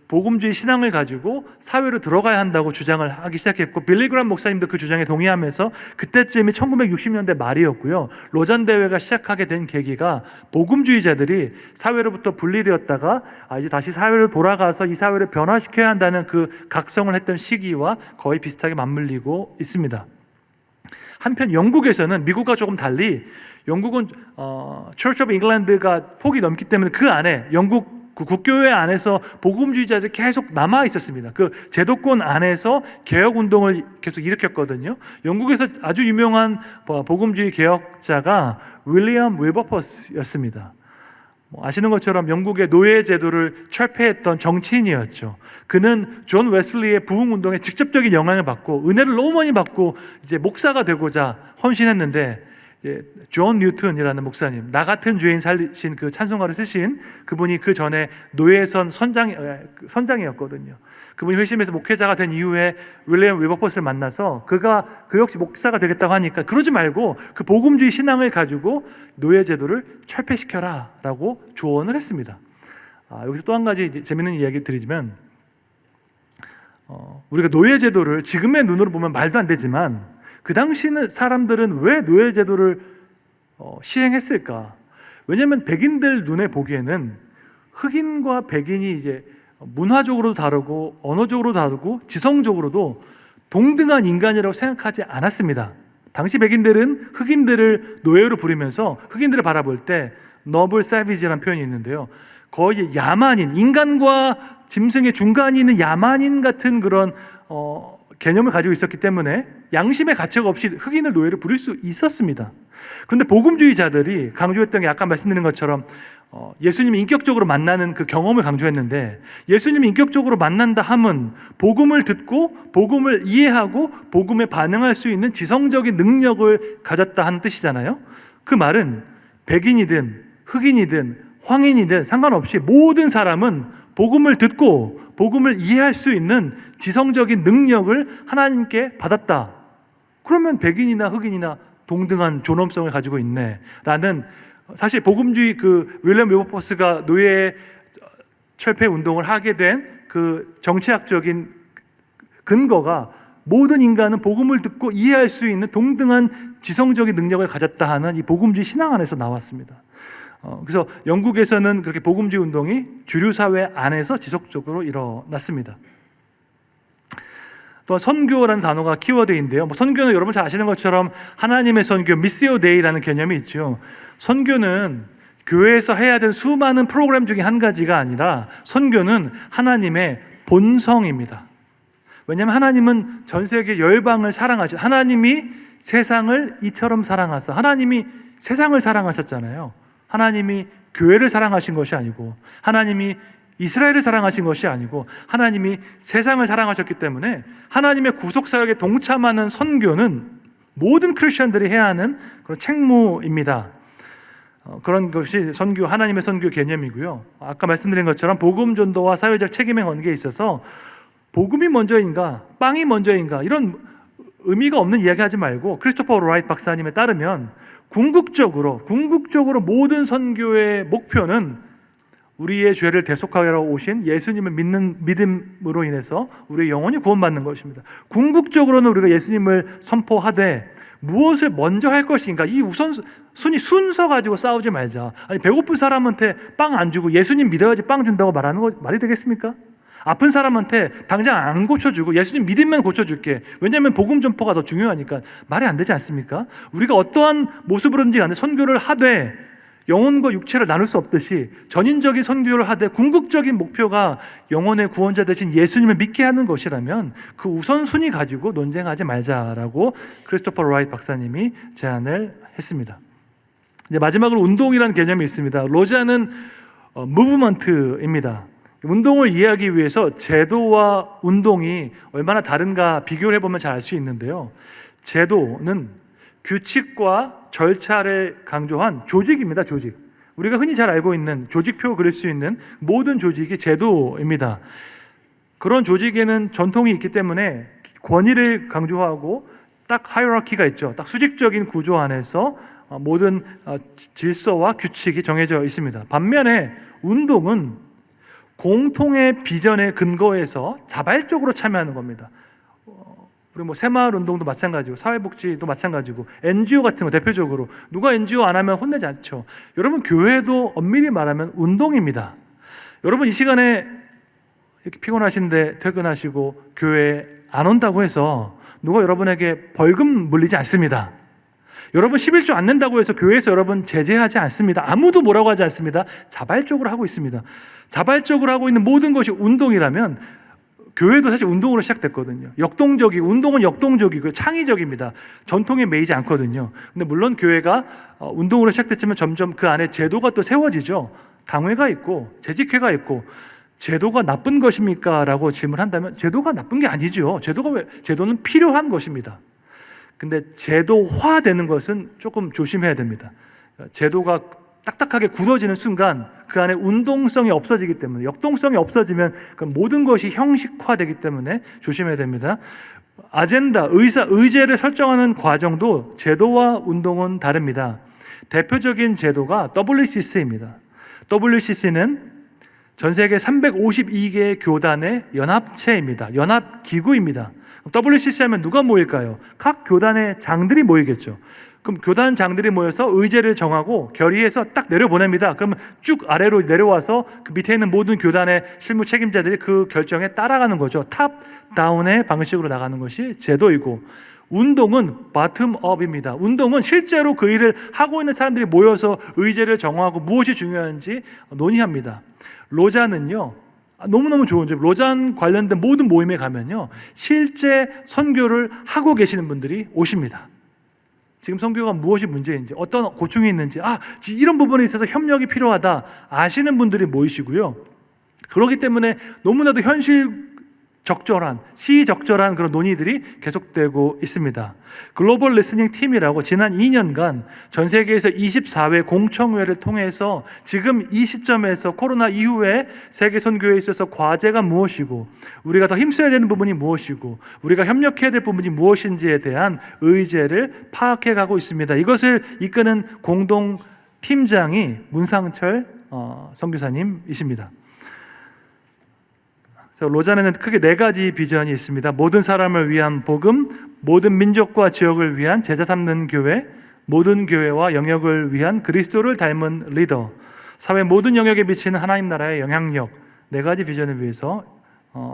복음주의 신앙을 가지고 사회로 들어가야 한다고 주장을 하기 시작했고, 빌리 그람 목사님도 그 주장에 동의하면서 그때쯤이 1960년대 말이었고요. 로잔 대회가 시작하게 된 계기가 복음주의자들이 사회로부터 분리되었다가 이제 다시 사회로 돌아가서 이 사회를 변화시켜야 한다는 그 각성을 했던 시기와 거의 비슷하게 맞물리고 있습니다. 한편 영국에서는 미국과 조금 달리 영국은 Church of England가 폭이 넘기 때문에 그 안에 영국 그 국교회 안에서 복음주의자들이 계속 남아 있었습니다. 그 제도권 안에서 개혁 운동을 계속 일으켰거든요. 영국에서 아주 유명한 복음주의 개혁자가 윌리엄 윌버퍼스였습니다. 아시는 것처럼 영국의 노예 제도를 철폐했던 정치인이었죠. 그는 존 웨슬리의 부흥 운동에 직접적인 영향을 받고 은혜를 너무 많이 받고 이제 목사가 되고자 헌신했는데, 존 뉴턴이라는 목사님, 나 같은 죄인 살리신 그 찬송가를 쓰신 그분이 그 전에 노예선 선장이었거든요. 그분이 회심해서 목회자가 된 이후에 윌리엄 윌버퍼스를 만나서 그가 그 역시 목사가 되겠다고 하니까 그러지 말고 그 복음주의 신앙을 가지고 노예 제도를 철폐시켜라 라고 조언을 했습니다. 여기서 또 한 가지 재밌는 이야기 드리자면, 우리가 노예 제도를 지금의 눈으로 보면 말도 안 되지만 그 당시는 사람들은 왜 노예 제도를 시행했을까? 왜냐하면 백인들 눈에 보기에는 흑인과 백인이 이제 문화적으로도 다르고 언어적으로도 다르고 지성적으로도 동등한 인간이라고 생각하지 않았습니다. 당시 백인들은 흑인들을 노예로 부리면서 흑인들을 바라볼 때 너블 사비지라는 표현이 있는데요. 거의 야만인, 인간과 짐승의 중간이 있는 야만인 같은 그런 개념을 가지고 있었기 때문에 양심의 가책 없이 흑인을 노예로 부릴 수 있었습니다. 그런데 복음주의자들이 강조했던 게 아까 말씀드린 것처럼 예수님이 인격적으로 만나는 그 경험을 강조했는데, 예수님이 인격적으로 만난다 함은 복음을 듣고 복음을 이해하고 복음에 반응할 수 있는 지성적인 능력을 가졌다 하는 뜻이잖아요. 그 말은 백인이든 흑인이든 황인이든 상관없이 모든 사람은 복음을 듣고 복음을 이해할 수 있는 지성적인 능력을 하나님께 받았다. 그러면 백인이나 흑인이나 동등한 존엄성을 가지고 있네 라는, 사실 복음주의 윌리엄 윌버포스가 노예 철폐 운동을 하게 된 그 정치학적인 근거가 모든 인간은 복음을 듣고 이해할 수 있는 동등한 지성적인 능력을 가졌다 하는 이 복음주의 신앙 안에서 나왔습니다. 그래서 영국에서는 그렇게 복음주의 운동이 주류 사회 안에서 지속적으로 일어났습니다. 또 선교라는 단어가 키워드인데요. 선교는 여러분 잘 아시는 것처럼 하나님의 선교, 미시오 데이라는 개념이 있죠. 선교는 교회에서 해야 되는 수많은 프로그램 중에 한 가지가 아니라, 선교는 하나님의 본성입니다. 왜냐하면 하나님은 전 세계 열방을 사랑하신, 하나님이 세상을 이처럼 사랑하사, 하나님이 세상을 사랑하셨잖아요. 하나님이 교회를 사랑하신 것이 아니고, 하나님이 이스라엘을 사랑하신 것이 아니고, 하나님이 세상을 사랑하셨기 때문에 하나님의 구속사역에 동참하는 선교는 모든 크리스천들이 해야 하는 그런 책무입니다. 그런 것이 선교, 하나님의 선교 개념이고요. 아까 말씀드린 것처럼 복음 전도와 사회적 책임의 관계에 있어서 복음이 먼저인가 빵이 먼저인가 이런 의미가 없는 이야기하지 말고, 크리스토퍼 라이트 박사님에 따르면 궁극적으로 모든 선교의 목표는 우리의 죄를 대속하러 오신 예수님을 믿는 믿음으로 인해서 우리의 영혼이 구원받는 것입니다. 궁극적으로는 우리가 예수님을 선포하되 무엇을 먼저 할 것인가, 이 우선순위 순서 가지고 싸우지 말자. 아니, 배고픈 사람한테 빵 안 주고 예수님 믿어야지 빵 준다고 말하는 거 말이 되겠습니까? 아픈 사람한테 당장 안 고쳐주고 예수님 믿으면 고쳐줄게, 왜냐하면 복음 전포가 더 중요하니까, 말이 안 되지 않습니까? 우리가 어떠한 모습으로든지 간에 선교를 하되 영혼과 육체를 나눌 수 없듯이 전인적인 선교를 하되 궁극적인 목표가 영혼의 구원자 되신 예수님을 믿게 하는 것이라면 그 우선순위 가지고 논쟁하지 말자라고 크리스토퍼 라이트 박사님이 제안을 했습니다. 이제 마지막으로 운동이라는 개념이 있습니다. 로자는 무브먼트입니다. 운동을 이해하기 위해서 제도와 운동이 얼마나 다른가 비교를 해보면 잘 알 수 있는데요. 제도는 규칙과 절차를 강조한 조직입니다. 조직. 우리가 흔히 잘 알고 있는 조직표 그릴 수 있는 모든 조직이 제도입니다. 그런 조직에는 전통이 있기 때문에 권위를 강조하고 딱 하이어라키가 있죠. 딱 수직적인 구조 안에서 모든 질서와 규칙이 정해져 있습니다. 반면에 운동은 공통의 비전에 근거해서 자발적으로 참여하는 겁니다. 우리 새마을 운동도 마찬가지고 사회복지도 마찬가지고 NGO 같은 거 대표적으로 누가 NGO 안 하면 혼내지 않죠. 여러분, 교회도 엄밀히 말하면 운동입니다. 여러분, 이 시간에 이렇게 피곤하신데 퇴근하시고 교회에 안 온다고 해서 누가 여러분에게 벌금 물리지 않습니다. 여러분 11조 안 낸다고 해서 교회에서 여러분 제재하지 않습니다. 아무도 뭐라고 하지 않습니다. 자발적으로 하고 있습니다. 자발적으로 하고 있는 모든 것이 운동이라면 교회도 사실 운동으로 시작됐거든요. 운동은 역동적이고 창의적입니다. 전통에 매이지 않거든요. 근데 물론 교회가 운동으로 시작됐지만 점점 그 안에 제도가 또 세워지죠. 당회가 있고 재직회가 있고. 제도가 나쁜 것입니까? 라고 질문한다면 제도가 나쁜 게 아니죠. 제도는 필요한 것입니다. 근데 제도화되는 것은 조금 조심해야 됩니다. 제도가 딱딱하게 굳어지는 순간 그 안에 운동성이 없어지기 때문에, 역동성이 없어지면 그 모든 것이 형식화되기 때문에 조심해야 됩니다. 아젠다, 의제를 설정하는 과정도 제도와 운동은 다릅니다. 대표적인 제도가 WCC입니다. WCC는 전 세계 352개의 교단의 연합체입니다. 연합기구입니다. WCC 하면 누가 모일까요? 각 교단의 장들이 모이겠죠. 그럼 교단 장들이 모여서 의제를 정하고 결의해서 딱 내려보냅니다. 그러면 쭉 아래로 내려와서 그 밑에 있는 모든 교단의 실무 책임자들이 그 결정에 따라가는 거죠. 탑 다운의 방식으로 나가는 것이 제도이고, 운동은 바텀업입니다. 운동은 실제로 그 일을 하고 있는 사람들이 모여서 의제를 정하고 무엇이 중요한지 논의합니다. 로자는요, 너무너무 좋은 점, 로잔 관련된 모든 모임에 가면요 실제 선교를 하고 계시는 분들이 오십니다. 지금 선교가 무엇이 문제인지, 어떤 고충이 있는지, 이런 부분에 있어서 협력이 필요하다 아시는 분들이 모이시고요. 그렇기 때문에 너무나도 시적절한 그런 논의들이 계속되고 있습니다. 글로벌 리스닝 팀이라고 지난 2년간 전 세계에서 24회 공청회를 통해서 지금 이 시점에서 코로나 이후에 세계 선교에 있어서 과제가 무엇이고, 우리가 더 힘써야 되는 부분이 무엇이고, 우리가 협력해야 될 부분이 무엇인지에 대한 의제를 파악해 가고 있습니다. 이것을 이끄는 공동 팀장이 문상철 선교사님이십니다. 로잔에는 크게 4가지 비전이 있습니다. 모든 사람을 위한 복음, 모든 민족과 지역을 위한 제자 삼는 교회, 모든 교회와 영역을 위한 그리스도를 닮은 리더, 사회 모든 영역에 미치는 하나님 나라의 영향력, 4가지 비전을 위해서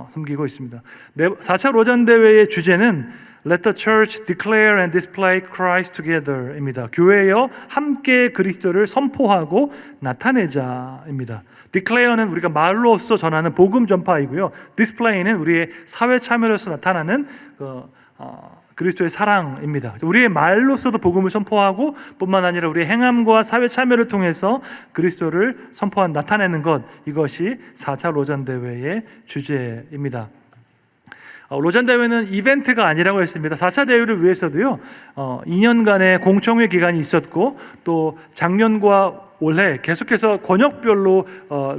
섬기고 있습니다. 4차 로잔 대회의 주제는 Let the church declare and display Christ together 입니다. 교회여 함께 그리스도를 선포하고 나타내자입니다. declare는 우리가 말로써 전하는 복음 전파이고요. display는 우리의 사회 참여로서 나타나는 그리스도의 사랑입니다. 우리의 말로서도 복음을 선포하고 뿐만 아니라 우리의 행함과 사회 참여를 통해서 그리스도를 나타내는 것, 이것이 4차 로잔 대회의 주제입니다. 로잔 대회는 이벤트가 아니라고 했습니다. 4차 대회를 위해서도요, 2년간의 공청회 기간이 있었고, 또 작년과 올해 계속해서 권역별로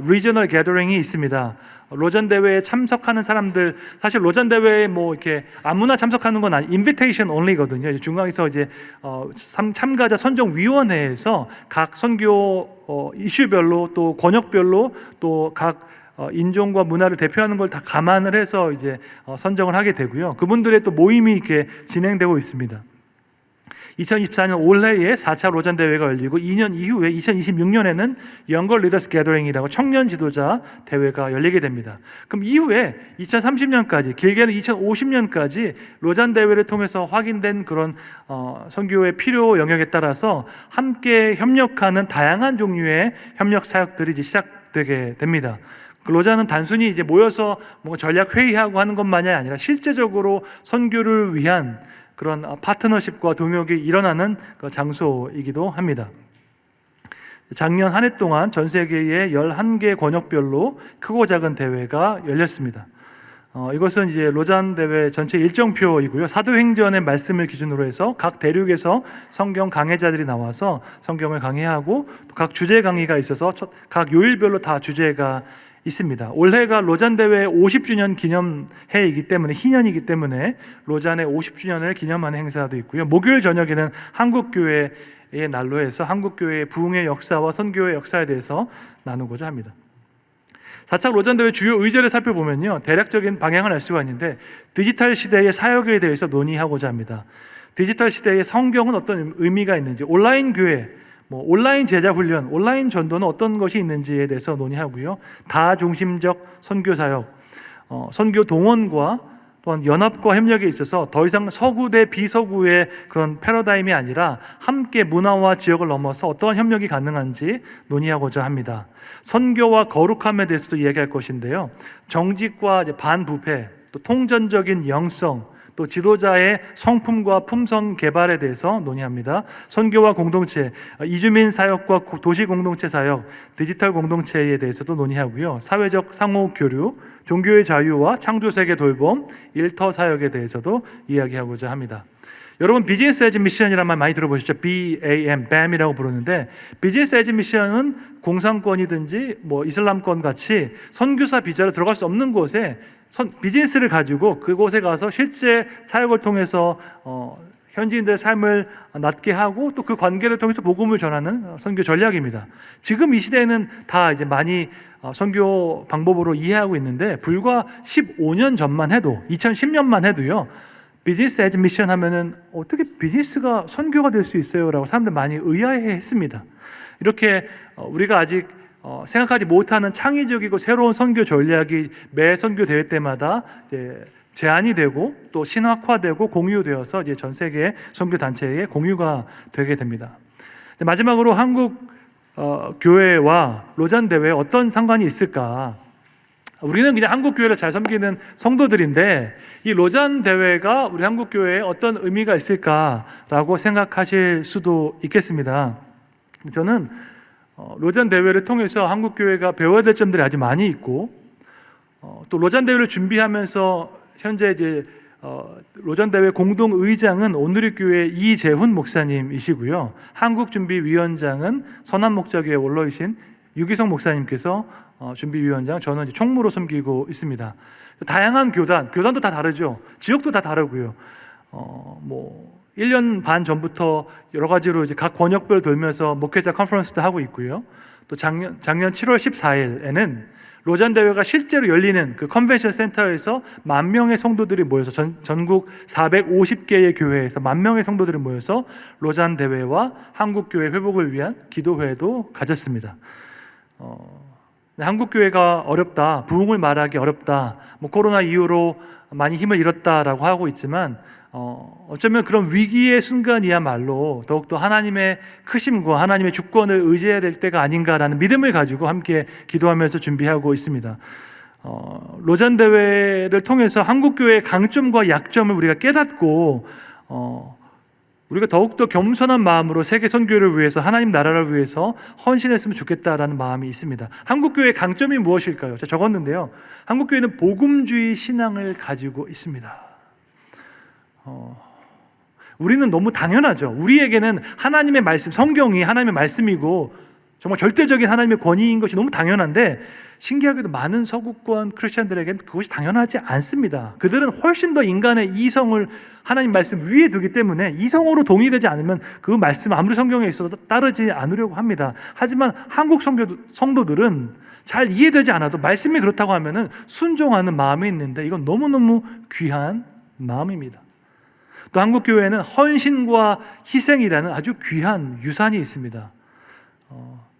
리저널 게더링이 있습니다. 로잔 대회에 참석하는 사람들, 사실 로잔 대회에 이렇게 아무나 참석하는 건 인비테이션 only거든요. 중앙에서 이제 참가자 선정위원회에서 각 선교 이슈별로, 또 권역별로, 또 각 인종과 문화를 대표하는 걸 다 감안을 해서 이제 선정을 하게 되고요. 그분들의 또 모임이 이렇게 진행되고 있습니다. 2024년 올해에 4차 로잔 대회가 열리고 2년 이후에 2026년에는 영걸 리더스 게더링이라고 청년 지도자 대회가 열리게 됩니다. 그럼 이후에 2030년까지, 길게는 2050년까지 로잔 대회를 통해서 확인된 그런 선교의 필요 영역에 따라서 함께 협력하는 다양한 종류의 협력 사역들이 이제 시작되게 됩니다. 로잔은 단순히 이제 모여서 뭔가 전략 회의하고 하는 것만이 아니라 실제적으로 선교를 위한 그런 파트너십과 동역이 일어나는 장소이기도 합니다. 작년 한 해 동안 전 세계의 11개 권역별로 크고 작은 대회가 열렸습니다. 이것은 이제 로잔 대회 전체 일정표이고요. 사도행전의 말씀을 기준으로 해서 각 대륙에서 성경 강해자들이 나와서 성경을 강해하고, 또 각 주제 강의가 있어서 각 요일별로 다 주제가 있습니다. 올해가 로잔 대회 50주년 기념해이기 때문에, 희년이기 때문에 로잔의 50주년을 기념하는 행사도 있고요. 목요일 저녁에는 한국교회의 날로 해서 한국교회의 부흥의 역사와 선교의 역사에 대해서 나누고자 합니다. 4차 로잔 대회 주요 의제를 살펴보면요, 대략적인 방향을 알 수가 있는데, 디지털 시대의 사역에 대해서 논의하고자 합니다. 디지털 시대의 성경은 어떤 의미가 있는지, 온라인 교회, 온라인 제자 훈련, 온라인 전도는 어떤 것이 있는지에 대해서 논의하고요. 다중심적 선교 사역, 선교 동원과 또한 연합과 협력에 있어서 더 이상 서구 대 비서구의 그런 패러다임이 아니라 함께 문화와 지역을 넘어서 어떠한 협력이 가능한지 논의하고자 합니다. 선교와 거룩함에 대해서도 이야기할 것인데요. 정직과 반부패, 또 통전적인 영성, 또 지도자의 성품과 품성 개발에 대해서 논의합니다. 선교와 공동체, 이주민 사역과 도시 공동체 사역, 디지털 공동체에 대해서도 논의하고요. 사회적 상호 교류, 종교의 자유와 창조 세계 돌봄, 일터 사역에 대해서도 이야기하고자 합니다. 여러분, 비즈니스 에즈 미션이라는 말 많이 들어보셨죠? BAM이라고 부르는데, 비즈니스 에즈 미션은 공산권이든지 이슬람권 같이 선교사 비자로 들어갈 수 없는 곳에 비즈니스를 가지고 그곳에 가서 실제 사역을 통해서 현지인들의 삶을 낫게 하고, 또 그 관계를 통해서 복음을 전하는 선교 전략입니다. 지금 이 시대에는 다 이제 많이 선교 방법으로 이해하고 있는데, 불과 15년 전만 해도, 2010년만 해도요, 비즈니스 에즈 미션 하면은 어떻게 비즈니스가 선교가 될 수 있어요? 라고 사람들 많이 의아해 했습니다. 이렇게 우리가 아직 생각하지 못하는 창의적이고 새로운 선교 전략이 매 선교 대회 때마다 이제 제안이 되고, 또 신학화되고 공유되어서 이제 전 세계 선교 단체에 공유가 되게 됩니다. 마지막으로 한국 교회와 로잔 대회에 어떤 상관이 있을까? 우리는 그냥 한국교회를 잘 섬기는 성도들인데 이 로잔 대회가 우리 한국교회에 어떤 의미가 있을까라고 생각하실 수도 있겠습니다. 저는 로잔 대회를 통해서 한국교회가 배워야 될 점들이 아주 많이 있고, 또 로잔 대회를 준비하면서 현재 이제 로잔 대회 공동 의장은 온누리교회 이재훈 목사님이시고요. 한국준비위원장은 선한목자교회 원로이신 유기성 목사님께서 준비위원장, 저는 이제 총무로 섬기고 있습니다. 다양한 교단도 다 다르죠. 지역도 다 다르고요. 1년 반 전부터 여러 가지로 이제 각 권역별 돌면서 목회자 컨퍼런스도 하고 있고요. 또 작년 7월 14일에는 로잔 대회가 실제로 열리는 그 컨벤션 센터에서 10,000명의 성도들이 모여서 전국 450개의 교회에서 10,000명의 성도들이 모여서 로잔 대회와 한국교회 회복을 위한 기도회도 가졌습니다. 한국교회가 어렵다, 부흥을 말하기 어렵다, 코로나 이후로 많이 힘을 잃었다라고 하고 있지만 어쩌면 그런 위기의 순간이야말로 더욱더 하나님의 크심과 하나님의 주권을 의지해야 될 때가 아닌가라는 믿음을 가지고 함께 기도하면서 준비하고 있습니다. 로잔 대회를 통해서 한국교회의 강점과 약점을 우리가 깨닫고 우리가 더욱더 겸손한 마음으로 세계 선교를 위해서, 하나님 나라를 위해서 헌신했으면 좋겠다라는 마음이 있습니다. 한국교회의 강점이 무엇일까요? 제가 적었는데요. 한국교회는 복음주의 신앙을 가지고 있습니다. 우리는 너무 당연하죠. 우리에게는 하나님의 말씀, 성경이 하나님의 말씀이고 정말 절대적인 하나님의 권위인 것이 너무 당연한데, 신기하게도 많은 서구권 크리스천들에게는 그것이 당연하지 않습니다. 그들은 훨씬 더 인간의 이성을 하나님 말씀 위에 두기 때문에 이성으로 동의되지 않으면 그 말씀 아무리 성경에 있어도 따르지 않으려고 합니다. 하지만 한국 성도들은 잘 이해되지 않아도 말씀이 그렇다고 하면은 순종하는 마음이 있는데, 이건 너무너무 귀한 마음입니다. 또 한국교회는 헌신과 희생이라는 아주 귀한 유산이 있습니다.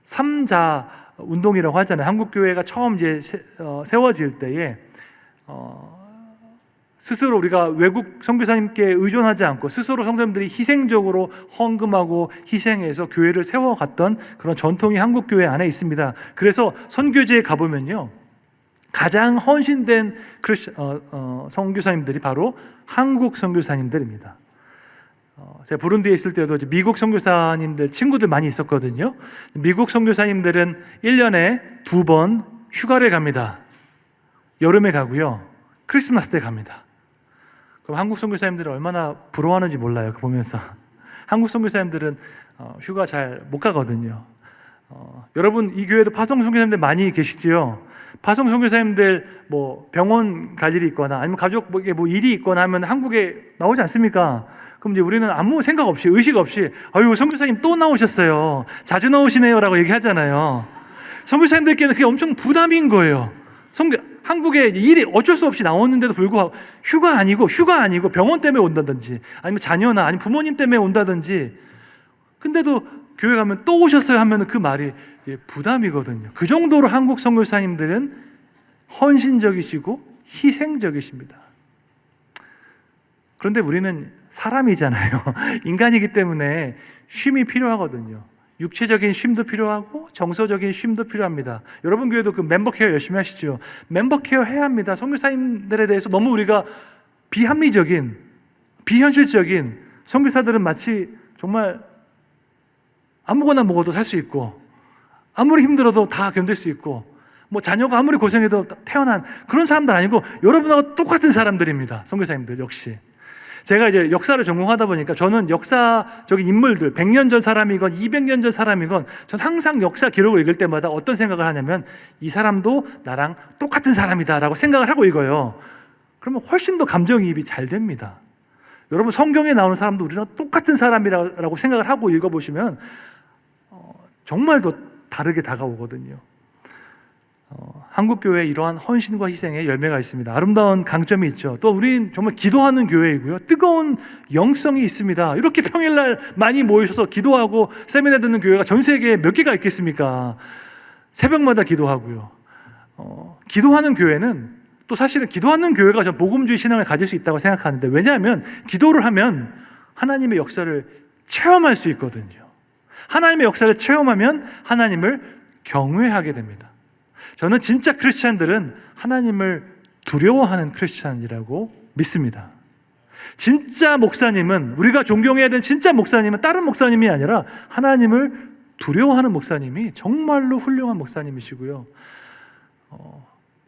삼자 운동이라고 하잖아요. 한국교회가 처음 이제 세워질 때에 스스로 우리가 외국 선교사님께 의존하지 않고 스스로 성도님들이 희생적으로 헌금하고 희생해서 교회를 세워갔던 그런 전통이 한국교회 안에 있습니다. 그래서 선교지에 가보면요, 가장 헌신된 선교사님들이 바로 한국 선교사님들입니다. 제가 부룬디에 있을 때도 미국 선교사님들 친구들 많이 있었거든요. 미국 선교사님들은 1년에 2번 휴가를 갑니다. 여름에 가고요, 크리스마스 때 갑니다. 그럼 한국 선교사님들은 얼마나 부러워하는지 몰라요. 보면서 한국 선교사님들은 휴가 잘 못 가거든요. 여러분, 이 교회도 파송 선교사님들 많이 계시지요. 파송 선교사님들 병원 갈 일이 있거나 아니면 가족에게 일이 있거나 하면 한국에 나오지 않습니까? 그럼 이제 우리는 아무 생각 없이, 의식 없이, 아유, 선교사님 또 나오셨어요, 자주 나오시네요라고 얘기하잖아요. 선교사님들께는 그게 엄청 부담인 거예요. 한국에 일이 어쩔 수 없이 나오는데도 불구하고 휴가 아니고 병원 때문에 온다든지 아니면 자녀나 아니면 부모님 때문에 온다든지, 근데도 교회 가면 또 오셨어요 하면 그 말이 부담이거든요. 그 정도로 한국 선교사님들은 헌신적이시고 희생적이십니다. 그런데 우리는 사람이잖아요. 인간이기 때문에 쉼이 필요하거든요. 육체적인 쉼도 필요하고 정서적인 쉼도 필요합니다. 여러분 교회도 그 멤버 케어 열심히 하시죠. 멤버 케어 해야 합니다. 선교사님들에 대해서 너무 우리가 비합리적인, 비현실적인, 선교사들은 마치 정말 아무거나 먹어도 살 수 있고 아무리 힘들어도 다 견딜 수 있고 자녀가 아무리 고생해도 태어난 그런 사람들 아니고 여러분하고 똑같은 사람들입니다. 선교사님들 역시. 제가 이제 역사를 전공하다 보니까 저는 역사적인 인물들, 100년 전 사람이건 200년 전 사람이건 전 항상 역사 기록을 읽을 때마다 어떤 생각을 하냐면 이 사람도 나랑 똑같은 사람이다라고 생각을 하고 읽어요. 그러면 훨씬 더 감정이입이 잘 됩니다. 여러분, 성경에 나오는 사람도 우리랑 똑같은 사람이라고 생각을 하고 읽어보시면 정말 더 다르게 다가오거든요. 한국교회에 이러한 헌신과 희생의 열매가 있습니다. 아름다운 강점이 있죠. 또 우리는 정말 기도하는 교회이고요, 뜨거운 영성이 있습니다. 이렇게 평일날 많이 모이셔서 기도하고 세미나 듣는 교회가 전 세계에 몇 개가 있겠습니까? 새벽마다 기도하고요. 기도하는 교회는 또 사실은 기도하는 교회가 전 복음주의 신앙을 가질 수 있다고 생각하는데, 왜냐하면 기도를 하면 하나님의 역사를 체험할 수 있거든요. 하나님의 역사를 체험하면 하나님을 경외하게 됩니다. 저는 진짜 크리스찬들은 하나님을 두려워하는 크리스찬이라고 믿습니다. 진짜 목사님은, 우리가 존경해야 되는 진짜 목사님은 다른 목사님이 아니라 하나님을 두려워하는 목사님이 정말로 훌륭한 목사님이시고요.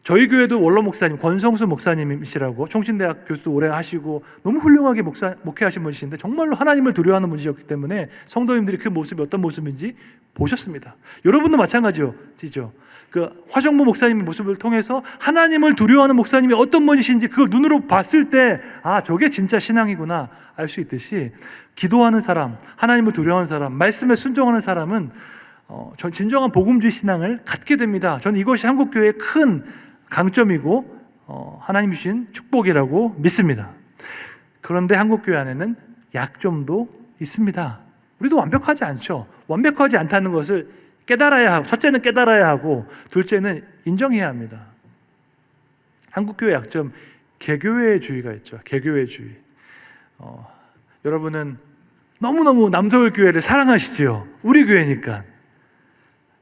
저희 교회도 원로 목사님 권성수 목사님이시라고 총신대학 교수도 오래 하시고 너무 훌륭하게 목회하신 분이신데 정말로 하나님을 두려워하는 분이셨기 때문에 성도님들이 그 모습이 어떤 모습인지 보셨습니다. 여러분도 마찬가지죠. 그 화정무 목사님의 모습을 통해서 하나님을 두려워하는 목사님이 어떤 분이신지 그걸 눈으로 봤을 때 저게 진짜 신앙이구나 알 수 있듯이 기도하는 사람, 하나님을 두려워하는 사람, 말씀에 순종하는 사람은 진정한 복음주의 신앙을 갖게 됩니다. 저는 이것이 한국교회의 큰 강점이고 하나님 주신 축복이라고 믿습니다. 그런데 한국교회 안에는 약점도 있습니다. 우리도 완벽하지 않죠. 완벽하지 않다는 것을 깨달아야 하고, 첫째는 깨달아야 하고, 둘째는 인정해야 합니다. 한국교회 약점, 개교회주의가 있죠. 개교회주의. 여러분은 너무너무 남서울교회를 사랑하시죠. 우리 교회니까.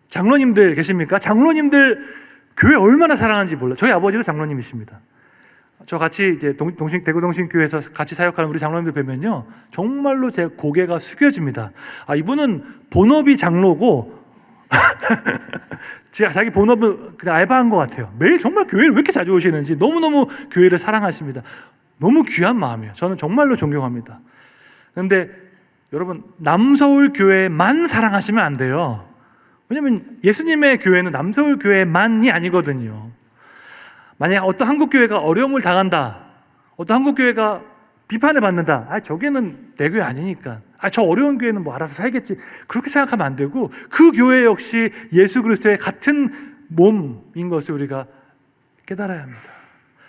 장로님들 계십니까? 장로님들 교회 얼마나 사랑하는지 몰라요. 저희 아버지도 장로님이십니다. 저 같이 이제 대구 동신교회에서 같이 사역하는 우리 장로님들 뵈면요, 정말로 제 고개가 숙여집니다. 이분은 본업이 장로고 자기 본업은 그냥 알바한 것 같아요. 매일 정말 교회를 왜 이렇게 자주 오시는지 너무너무 교회를 사랑하십니다. 너무 귀한 마음이에요. 저는 정말로 존경합니다. 그런데 여러분, 남서울 교회만 사랑하시면 안 돼요. 왜냐하면 예수님의 교회는 남서울 교회만이 아니거든요. 만약 어떤 한국교회가 어려움을 당한다, 어떤 한국교회가 비판을 받는다, 저게는 내 교회 아니니까, 저 어려운 교회는 뭐 알아서 살겠지, 그렇게 생각하면 안 되고, 그 교회 역시 예수 그리스도의 같은 몸인 것을 우리가 깨달아야 합니다.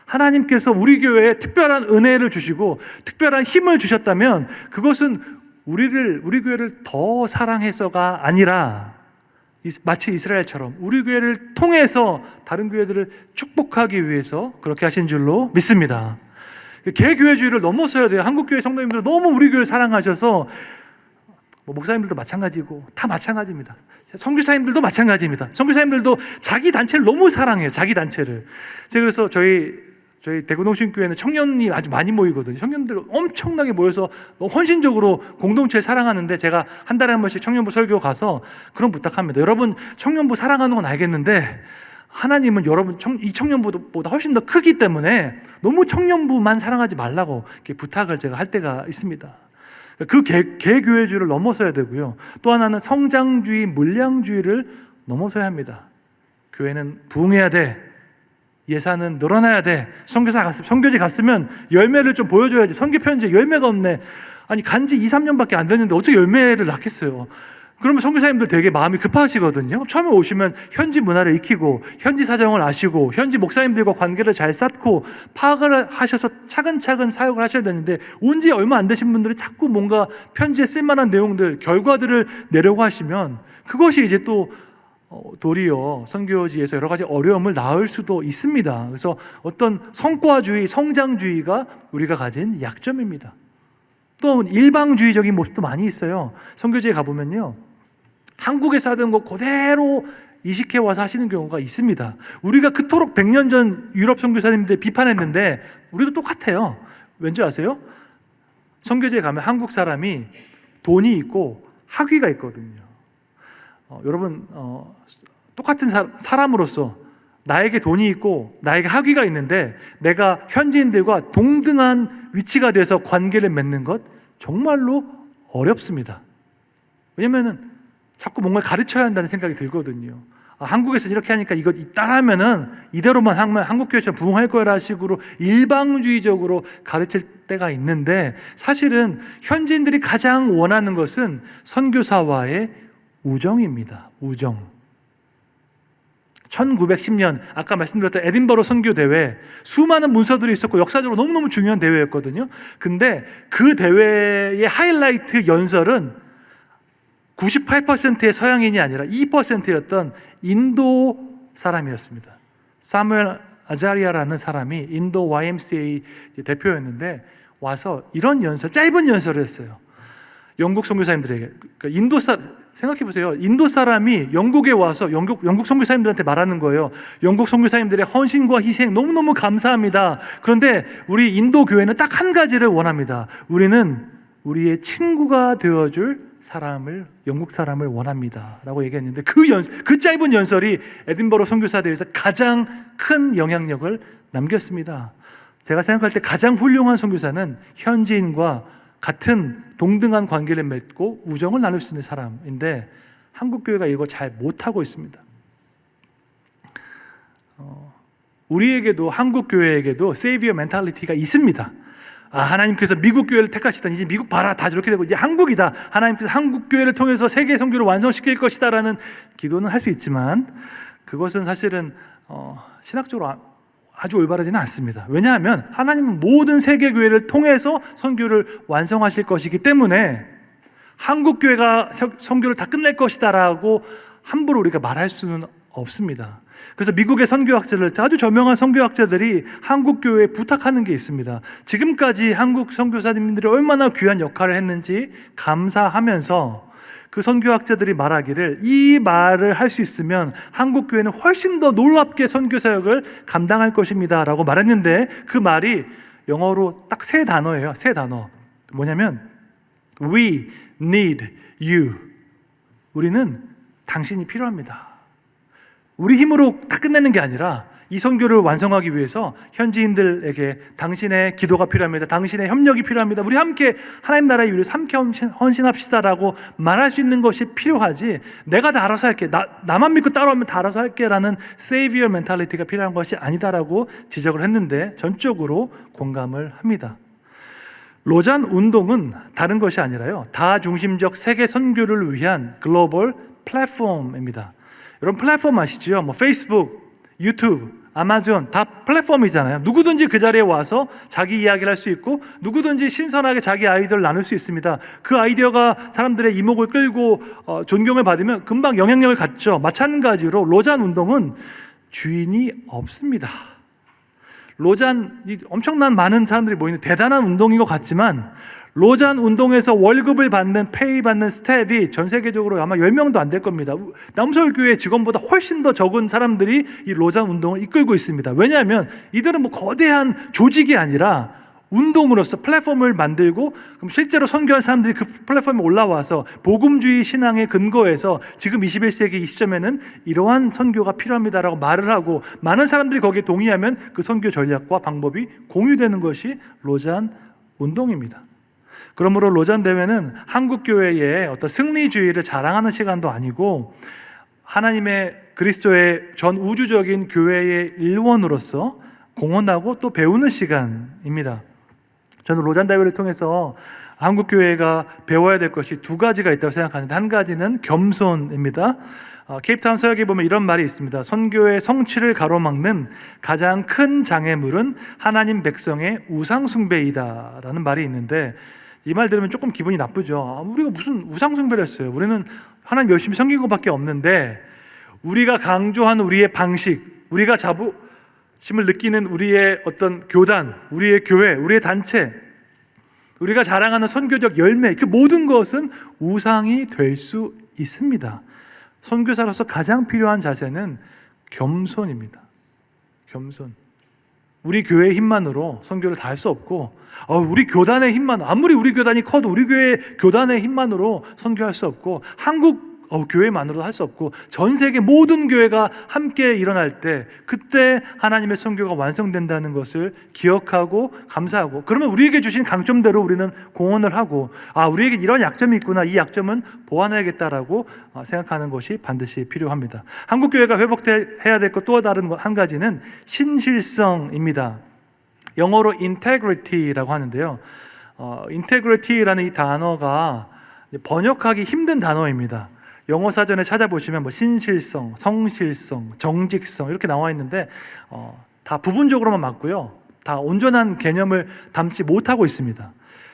하나님께서 우리 교회에 특별한 은혜를 주시고 특별한 힘을 주셨다면 그것은 우리 교회를 더 사랑해서가 아니라 마치 이스라엘처럼 우리 교회를 통해서 다른 교회들을 축복하기 위해서 그렇게 하신 줄로 믿습니다. 개교회주의를 넘어서야 돼요. 한국교회 성도님들 너무 우리 교회를 사랑하셔서, 목사님들도 마찬가지고 다 마찬가지입니다. 선교사님들도 마찬가지입니다. 선교사님들도 자기 단체를 너무 사랑해요. 자기 단체를. 제가 그래서 저희 대구동신교회는 청년이 아주 많이 모이거든요. 청년들 엄청나게 모여서 헌신적으로 공동체를 사랑하는데, 제가 한 달에 한 번씩 청년부 설교 가서 그런 부탁합니다. 여러분, 청년부 사랑하는 건 알겠는데 하나님은 여러분 이 청년부보다 훨씬 더 크기 때문에 너무 청년부만 사랑하지 말라고 이렇게 부탁을 제가 할 때가 있습니다. 그 개교회주의를 넘어서야 되고요. 또 하나는 성장주의, 물량주의를 넘어서야 합니다. 교회는 부흥해야 돼. 예산은 늘어나야 돼. 선교지 갔으면 열매를 좀 보여줘야지. 선교편지에 열매가 없네. 간지 2, 3년밖에 안 됐는데 어떻게 열매를 낳겠어요. 그러면 선교사님들 되게 마음이 급하시거든요. 처음에 오시면 현지 문화를 익히고 현지 사정을 아시고 현지 목사님들과 관계를 잘 쌓고 파악을 하셔서 차근차근 사역을 하셔야 되는데, 온 지 얼마 안 되신 분들이 자꾸 뭔가 편지에 쓸만한 내용들, 결과들을 내려고 하시면 그것이 이제 또 도리어 선교지에서 여러 가지 어려움을 낳을 수도 있습니다. 그래서 어떤 성과주의, 성장주의가 우리가 가진 약점입니다. 또 일방주의적인 모습도 많이 있어요. 선교지에 가보면요, 한국에서 하던 거 그대로 이식해 와서 하시는 경우가 있습니다. 우리가 그토록 100년 전 유럽 선교사님들 비판했는데 우리도 똑같아요. 왠지 아세요? 선교지에 가면 한국 사람이 돈이 있고 학위가 있거든요. 여러분, 똑같은 사람으로서 나에게 돈이 있고 나에게 학위가 있는데 내가 현지인들과 동등한 위치가 돼서 관계를 맺는 것 정말로 어렵습니다. 왜냐면은 자꾸 뭔가 가르쳐야 한다는 생각이 들거든요. 한국에서 이렇게 하니까 이거 따라하면은 이대로만 하면 한국교회처럼 부흥할 거라 식으로 일방주의적으로 가르칠 때가 있는데, 사실은 현지인들이 가장 원하는 것은 선교사와의 우정입니다. 우정. 1910년 아까 말씀드렸던 에딘버러 선교대회, 수많은 문서들이 있었고 역사적으로 너무너무 중요한 대회였거든요. 근데 그 대회의 하이라이트 연설은 98%의 서양인이 아니라 2%였던 인도 사람이었습니다. 사무엘 아자리아라는 사람이 인도 YMCA 대표였는데 와서 이런 연설, 짧은 연설을 했어요. 영국 선교사님들에게. 생각해 보세요. 인도 사람이 영국에 와서 영국 선교사님들한테 말하는 거예요. 영국 선교사님들의 헌신과 희생 너무너무 감사합니다. 그런데 우리 인도 교회는 딱 한 가지를 원합니다. 우리는 우리의 친구가 되어줄 사람을, 영국 사람을 원합니다 라고 얘기했는데 그 짧은 연설이 에딘버러 선교사대회에서 가장 큰 영향력을 남겼습니다. 제가 생각할 때 가장 훌륭한 선교사는 현지인과 같은 동등한 관계를 맺고 우정을 나눌 수 있는 사람인데 한국 교회가 이거 잘 못하고 있습니다. 우리에게도, 한국 교회에게도 세이비어 멘탈리티가 있습니다. 하나님께서 미국 교회를 택하시더니 이제 미국 봐라, 다 저렇게 되고 이제 한국이다, 하나님께서 한국 교회를 통해서 세계 선교를 완성시킬 것이다 라는 기도는 할 수 있지만 그것은 사실은 신학적으로 아주 올바르지는 않습니다. 왜냐하면 하나님은 모든 세계 교회를 통해서 선교를 완성하실 것이기 때문에 한국 교회가 선교를 다 끝낼 것이다 라고 함부로 우리가 말할 수는 없습니다. 그래서 미국의 선교학자들, 아주 저명한 선교학자들이 한국 교회에 부탁하는 게 있습니다. 지금까지 한국 선교사님들이 얼마나 귀한 역할을 했는지 감사하면서 그 선교학자들이 말하기를, 이 말을 할 수 있으면 한국 교회는 훨씬 더 놀랍게 선교 사역을 감당할 것입니다 라고 말했는데, 그 말이 영어로 딱 세 단어예요. 세 단어. 뭐냐면 We need you. 우리는 당신이 필요합니다. 우리 힘으로 다 끝내는 게 아니라 이 선교를 완성하기 위해서 현지인들에게 당신의 기도가 필요합니다. 당신의 협력이 필요합니다. 우리 함께 하나님 나라의 위를 함께 헌신합시다라고 말할 수 있는 것이 필요하지, 내가 다 알아서 할게, 나만 믿고 따라오면 다 알아서 할게라는 세이비어 멘탈리티가 필요한 것이 아니다라고 지적을 했는데 전적으로 공감을 합니다. 로잔 운동은 다른 것이 아니라요, 다중심적 세계 선교를 위한 글로벌 플랫폼입니다. 여러분 플랫폼 아시죠? 페이스북, 유튜브, 아마존 다 플랫폼이잖아요. 누구든지 그 자리에 와서 자기 이야기를 할 수 있고 누구든지 신선하게 자기 아이디어를 나눌 수 있습니다. 그 아이디어가 사람들의 이목을 끌고 존경을 받으면 금방 영향력을 갖죠. 마찬가지로 로잔 운동은 주인이 없습니다. 로잔, 엄청난 많은 사람들이 모이는 대단한 운동인 것 같지만 로잔 운동에서 월급을 받는, 페이 받는 스텝이 전 세계적으로 아마 10명도 안 될 겁니다. 남설교회 직원보다 훨씬 더 적은 사람들이 이 로잔 운동을 이끌고 있습니다. 왜냐하면 이들은 거대한 조직이 아니라 운동으로서 플랫폼을 만들고, 그럼 실제로 선교한 사람들이 그 플랫폼에 올라와서 복음주의 신앙의 근거에서 지금 21세기 이 시점에는 이러한 선교가 필요합니다라고 말을 하고, 많은 사람들이 거기에 동의하면 그 선교 전략과 방법이 공유되는 것이 로잔 운동입니다. 그러므로 로잔 대회는 한국 교회의 어떤 승리주의를 자랑하는 시간도 아니고 하나님의 그리스도의 전 우주적인 교회의 일원으로서 공헌하고 또 배우는 시간입니다. 저는 로잔 대회를 통해서 한국 교회가 배워야 될 것이 두 가지가 있다고 생각하는데, 한 가지는 겸손입니다. 케이프타운 서역에 보면 이런 말이 있습니다. 선교의 성취를 가로막는 가장 큰 장애물은 하나님 백성의 우상 숭배이다라는 말이 있는데, 이 말 들으면 조금 기분이 나쁘죠. 우리가 무슨 우상 숭배를 했어요? 우리는 하나님 열심히 섬긴 것밖에 없는데, 우리가 강조하는 우리의 방식, 우리가 자부심을 느끼는 우리의 어떤 교단, 우리의 교회, 우리의 단체, 우리가 자랑하는 선교적 열매, 그 모든 것은 우상이 될 수 있습니다. 선교사로서 가장 필요한 자세는 겸손입니다. 겸손. 우리 교회의 힘만으로 선교를 다 할 수 없고, 우리 교단의 힘만, 아무리 우리 교단이 커도 우리 교회 교단의 힘만으로 선교할 수 없고, 한국 교회만으로도 할 수 없고, 전 세계 모든 교회가 함께 일어날 때, 그때 하나님의 선교가 완성된다는 것을 기억하고 감사하고, 그러면 우리에게 주신 강점대로 우리는 공헌을 하고, 우리에게 이런 약점이 있구나, 이 약점은 보완해야겠다라고 생각하는 것이 반드시 필요합니다. 한국 교회가 회복해야 될 것 또 다른 한 가지는 신실성입니다. 영어로 integrity라고 하는데요, integrity라는 이 단어가 번역하기 힘든 단어입니다. 영어 사전에 찾아보시면 신실성, 성실성, 정직성 이렇게 나와 있는데 다 부분적으로만 맞고요, 다 온전한 개념을 담지 못하고 있습니다.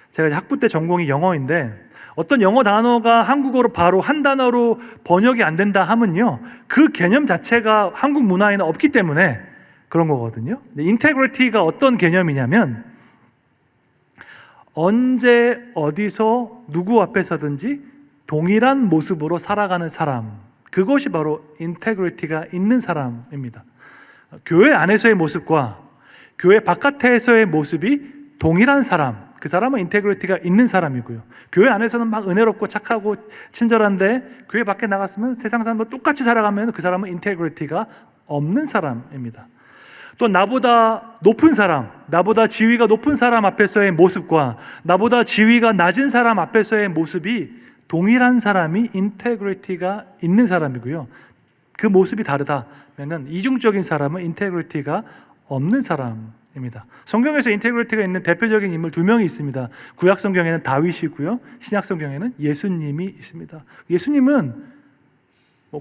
제가 학부 때 전공이 영어인데, 어떤 영어 단어가 한국어로 바로 한 단어로 번역이 안 된다 하면요, 그 개념 자체가 한국 문화에는 없기 때문에 그런 거거든요. 인테그리티가 어떤 개념이냐면, 언제 어디서 누구 앞에서든지 동일한 모습으로 살아가는 사람, 그것이 바로 인테그리티가 있는 사람입니다. 교회 안에서의 모습과 교회 바깥에서의 모습이 동일한 사람, 그 사람은 인테그리티가 있는 사람이고요. 교회 안에서는 막 은혜롭고 착하고 친절한데 교회 밖에 나갔으면 세상 사람과 똑같이 살아가면 그 사람은 인테그리티가 없는 사람입니다. 또 나보다 높은 사람, 나보다 지위가 높은 사람 앞에서의 모습과 나보다 지위가 낮은 사람 앞에서의 모습이 동일한 사람이 인테그리티가 있는 사람이고요. 그 모습이 다르다면은 이중적인 사람은 인테그리티가 없는 사람입니다. 성경에서 인테그리티가 있는 대표적인 인물 두 명이 있습니다. 구약 성경에는 다윗이고요. 신약 성경에는 예수님이 있습니다. 예수님은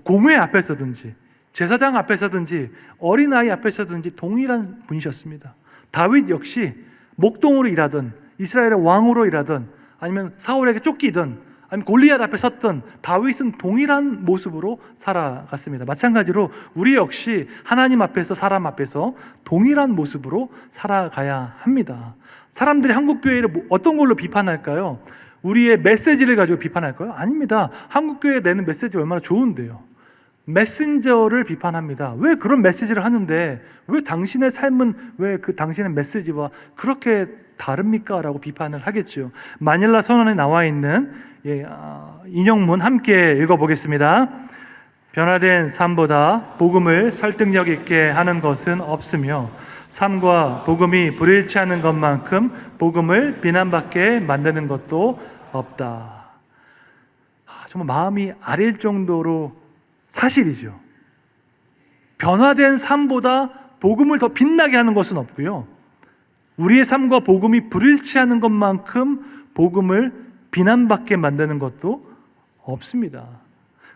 공회 앞에서든지 제사장 앞에서든지 어린아이 앞에서든지 동일한 분이셨습니다. 다윗 역시 목동으로 일하든 이스라엘의 왕으로 일하든 아니면 사울에게 쫓기든 아니면 골리앗 앞에 섰던 다윗은 동일한 모습으로 살아갔습니다. 마찬가지로 우리 역시 하나님 앞에서 사람 앞에서 동일한 모습으로 살아가야 합니다. 사람들이 한국교회를 어떤 걸로 비판할까요? 우리의 메시지를 가지고 비판할까요? 아닙니다. 한국교회에 내는 메시지 얼마나 좋은데요. 메신저를 비판합니다. 왜 그런 메시지를 하는데 왜 당신의 삶은 왜 그 당신의 메시지와 그렇게 다릅니까? 라고 비판을 하겠죠. 마닐라 선언에 나와 있는 인용문 함께 읽어보겠습니다. 변화된 삶보다 복음을 설득력 있게 하는 것은 없으며 삶과 복음이 불일치하는 것만큼 복음을 비난받게 만드는 것도 없다. 정말 마음이 아릴 정도로 사실이죠. 변화된 삶보다 복음을 더 빛나게 하는 것은 없고요. 우리의 삶과 복음이 불일치하는 것만큼 복음을 비난받게 만드는 것도 없습니다.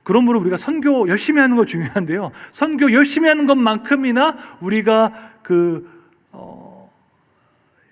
그러므로 우리가 선교 열심히 하는 거 중요한데요. 선교 열심히 하는 것만큼이나 우리가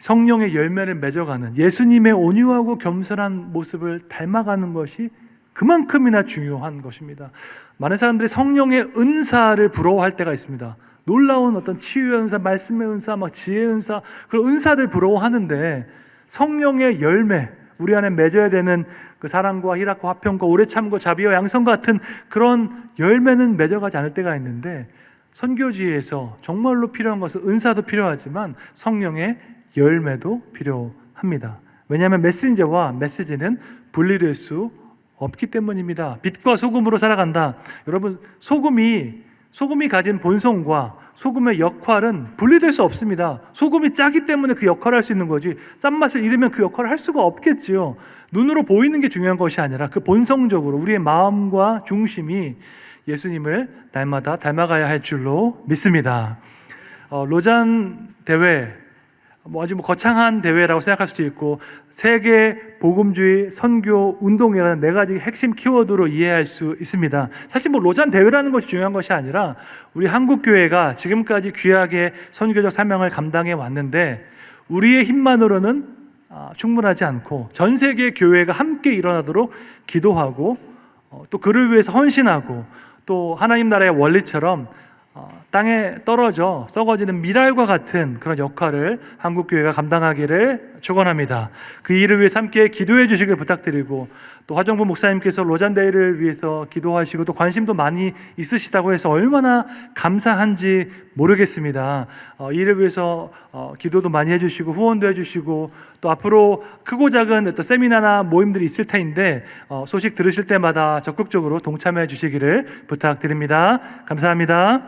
성령의 열매를 맺어가는 예수님의 온유하고 겸손한 모습을 닮아가는 것이 그만큼이나 중요한 것입니다. 많은 사람들이 성령의 은사를 부러워할 때가 있습니다. 놀라운 어떤 치유의 은사, 말씀의 은사, 막 지혜의 은사, 그런 은사들 부러워하는데 성령의 열매, 우리 안에 맺어야 되는 그 사랑과 희락과 화평과 오래 참고 자비와 양성과 같은 그런 열매는 맺어가지 않을 때가 있는데 선교지에서 정말로 필요한 것은 은사도 필요하지만 성령의 열매도 필요합니다. 왜냐하면 메신저와 메시지는 분리될 수 없기 때문입니다. 빛과 소금으로 살아간다. 여러분, 소금이 가진 본성과 소금의 역할은 분리될 수 없습니다. 소금이 짜기 때문에 그 역할을 할 수 있는 거지 짠맛을 잃으면 그 역할을 할 수가 없겠지요. 눈으로 보이는 게 중요한 것이 아니라 그 본성적으로 우리의 마음과 중심이 예수님을 날마다 닮아가야 할 줄로 믿습니다. 로잔 대회, 아주 거창한 대회라고 생각할 수도 있고 세계 복음주의 선교 운동이라는 네 가지 핵심 키워드로 이해할 수 있습니다. 사실 로잔 대회라는 것이 중요한 것이 아니라 우리 한국교회가 지금까지 귀하게 선교적 사명을 감당해 왔는데 우리의 힘만으로는 충분하지 않고 전 세계 교회가 함께 일어나도록 기도하고 또 그를 위해서 헌신하고 또 하나님 나라의 원리처럼 땅에 떨어져 썩어지는 미랄과 같은 그런 역할을 한국교회가 감당하기를 축원합니다. 그 일을 위해서 함께 기도해 주시길 부탁드리고 또 화정부 목사님께서 로잔데이를 위해서 기도하시고 또 관심도 많이 있으시다고 해서 얼마나 감사한지 모르겠습니다. 이 일을 위해서 기도도 많이 해주시고 후원도 해주시고 또 앞으로 크고 작은 어떤 세미나나 모임들이 있을 텐데 소식 들으실 때마다 적극적으로 동참해 주시기를 부탁드립니다. 감사합니다.